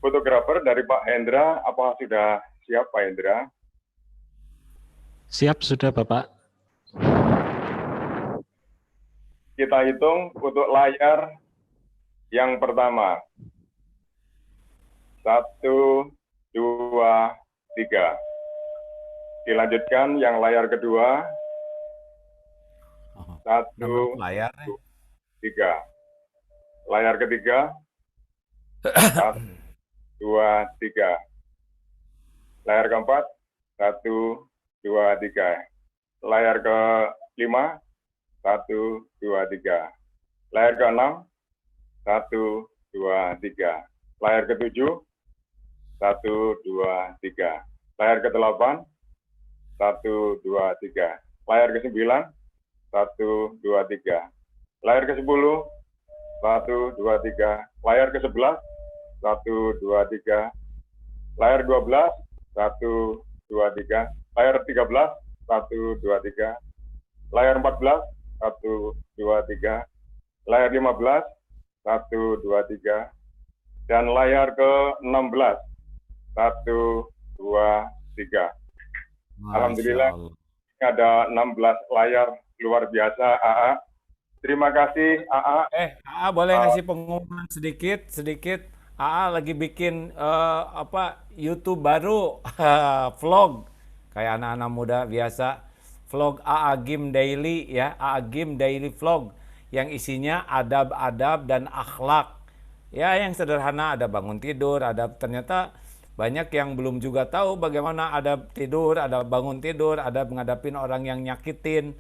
Fotografer dari Pak Hendra, apa sudah siap Pak Hendra? Siap sudah Bapak. Kita hitung untuk layar yang pertama. 1, 2, 3. Dilanjutkan yang layar kedua. 1, 2, 3. Layar ketiga. 1, 2, 3. Layar keempat. 1, 2, 3. Layar ke-5. 1, 2, 3. Layar ke-6. 1, 2, 3. Layar ke-7. 1, 2, 3. Layar ke-8. 1, 2, 3. Layar ke-9. 1, 2, 3. Layar ke-10. 1, 2, 3. Layar ke-11. 1, 2, 3. Layar 12. 1, 2, 3. Layar 13. 1, 2, 3. Layar 14. 1, 2, 3. Layar 15. 1, 2, 3. Dan layar ke-16. 1, 2, 3. Alhamdulillah ada 16 layar, luar biasa AA. Terima kasih AA. AA boleh ngasih pengumuman sedikit. AA lagi bikin YouTube baru, vlog kayak anak-anak muda biasa. Vlog AA Gym Daily ya, AA Gym Daily Vlog yang isinya adab-adab dan akhlak. Ya, yang sederhana, ada bangun tidur, ada ternyata banyak yang belum juga tahu bagaimana adab tidur, ada bangun tidur, ada menghadapin orang yang nyakitin,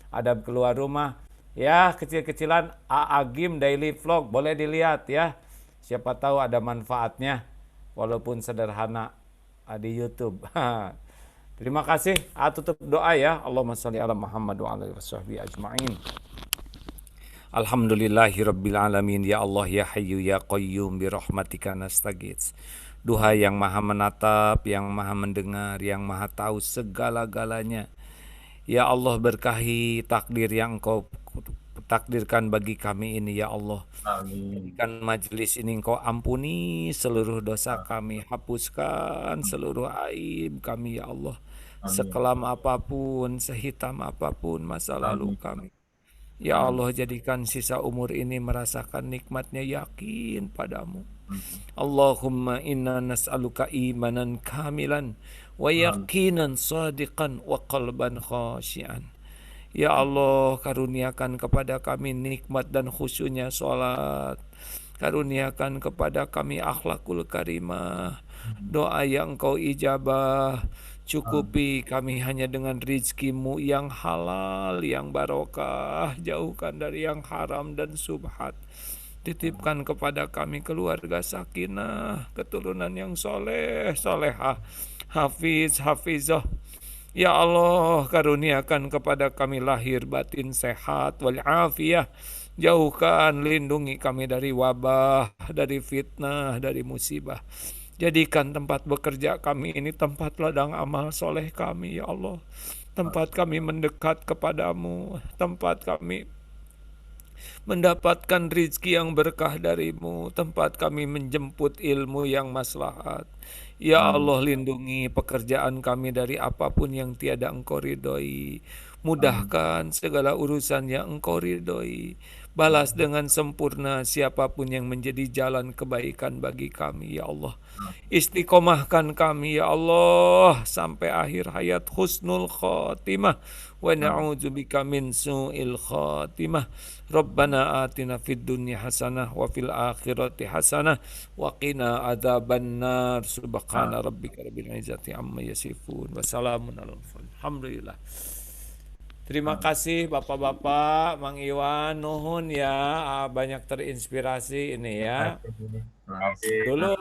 adab keluar rumah. Ya, kecil-kecilan AA Gym Daily Vlog, boleh dilihat ya. Siapa tahu ada manfaatnya, walaupun sederhana di YouTube. Terima kasih. Tutup doa ya. Allahumma sholli ala Muhammad wa ala alihi washabbihi ajma'in. Alhamdulillahirabbil alamin. Ya Allah ya Hayyu ya Qayyum bi rahmatika nastaghits. Duha yang maha menatap, yang maha mendengar, yang maha tahu segala-galanya. Ya Allah, berkahi takdir yang Engkau takdirkan bagi kami ini ya Allah. Amin. Jadikan majelis ini Engkau ampuni seluruh dosa kami, hapuskan seluruh aib kami ya Allah. Amin. Sekelam apapun, sehitam apapun masa lalu Amin. kami. Ya Amin. Allah, jadikan sisa umur ini merasakan nikmatnya yakin padamu. Allahumma inna nas'aluka imanan kamilan wa yaqinan sadiqan wa qalban khashian. Ya Allah, karuniakan kepada kami nikmat dan khusyunya sholat. Karuniakan kepada kami akhlakul karimah. Doa yang Engkau ijabah. Cukupi kami hanya dengan rizkimu yang halal, yang barokah. Jauhkan dari yang haram dan subhat. Titipkan kepada kami keluarga sakinah, keturunan yang soleh, solehah, hafiz, hafizah. Ya Allah, karuniakan kepada kami lahir batin sehat wal-afiyah. Jauhkan, lindungi kami dari wabah, dari fitnah, dari musibah. Jadikan tempat bekerja kami ini tempat ladang amal soleh kami, ya Allah. Tempat kami mendekat kepadamu, tempat kami mendapatkan rizki yang berkah darimu, tempat kami menjemput ilmu yang maslahat. Ya Allah, lindungi pekerjaan kami dari apapun yang tiada Engkau ridhoi. Mudahkan segala urusan yang Engkau ridhoi. Balas dengan sempurna siapapun yang menjadi jalan kebaikan bagi kami, ya Allah. Istiqomahkan kami, ya Allah, sampai akhir hayat husnul khotimah. Wa na'udzubika min su'il khotimah. Rabbana atina fid dunya hasanah wa fil akhirati hasanah wa qina adzabannar. Subhana rabbika rabbil izzati amma yasifun. Wassalamun alal mursalin. Alhamdulillah. Terima kasih Bapak-bapak, Mang Iwan, nuhun ya, banyak terinspirasi ini ya. Dulu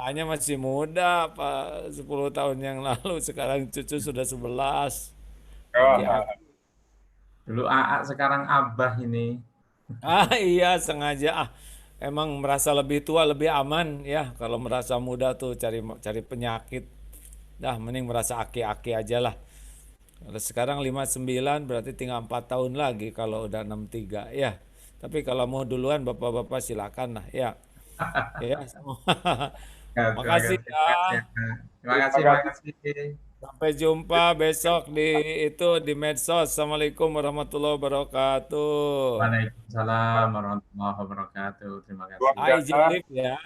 hanya masih muda, Pak, 10 tahun yang lalu, sekarang cucu sudah 11. Ya. Dulu AA, sekarang Abah ini. Iya, sengaja. Emang merasa lebih tua, lebih aman ya. Kalau merasa muda tuh cari penyakit. Dah, mending merasa aki-aki aja lah. Kalau sekarang 59 berarti tinggal 4 tahun lagi kalau udah 63 ya. Tapi kalau mau duluan Bapak-bapak silakan lah ya. Ya, makasih ya. Terima kasih. Sampai jumpa besok di medsos. Assalamualaikum warahmatullahi wabarakatuh. Waalaikumsalam warahmatullahi wabarakatuh. Terima kasih. Izin live ya.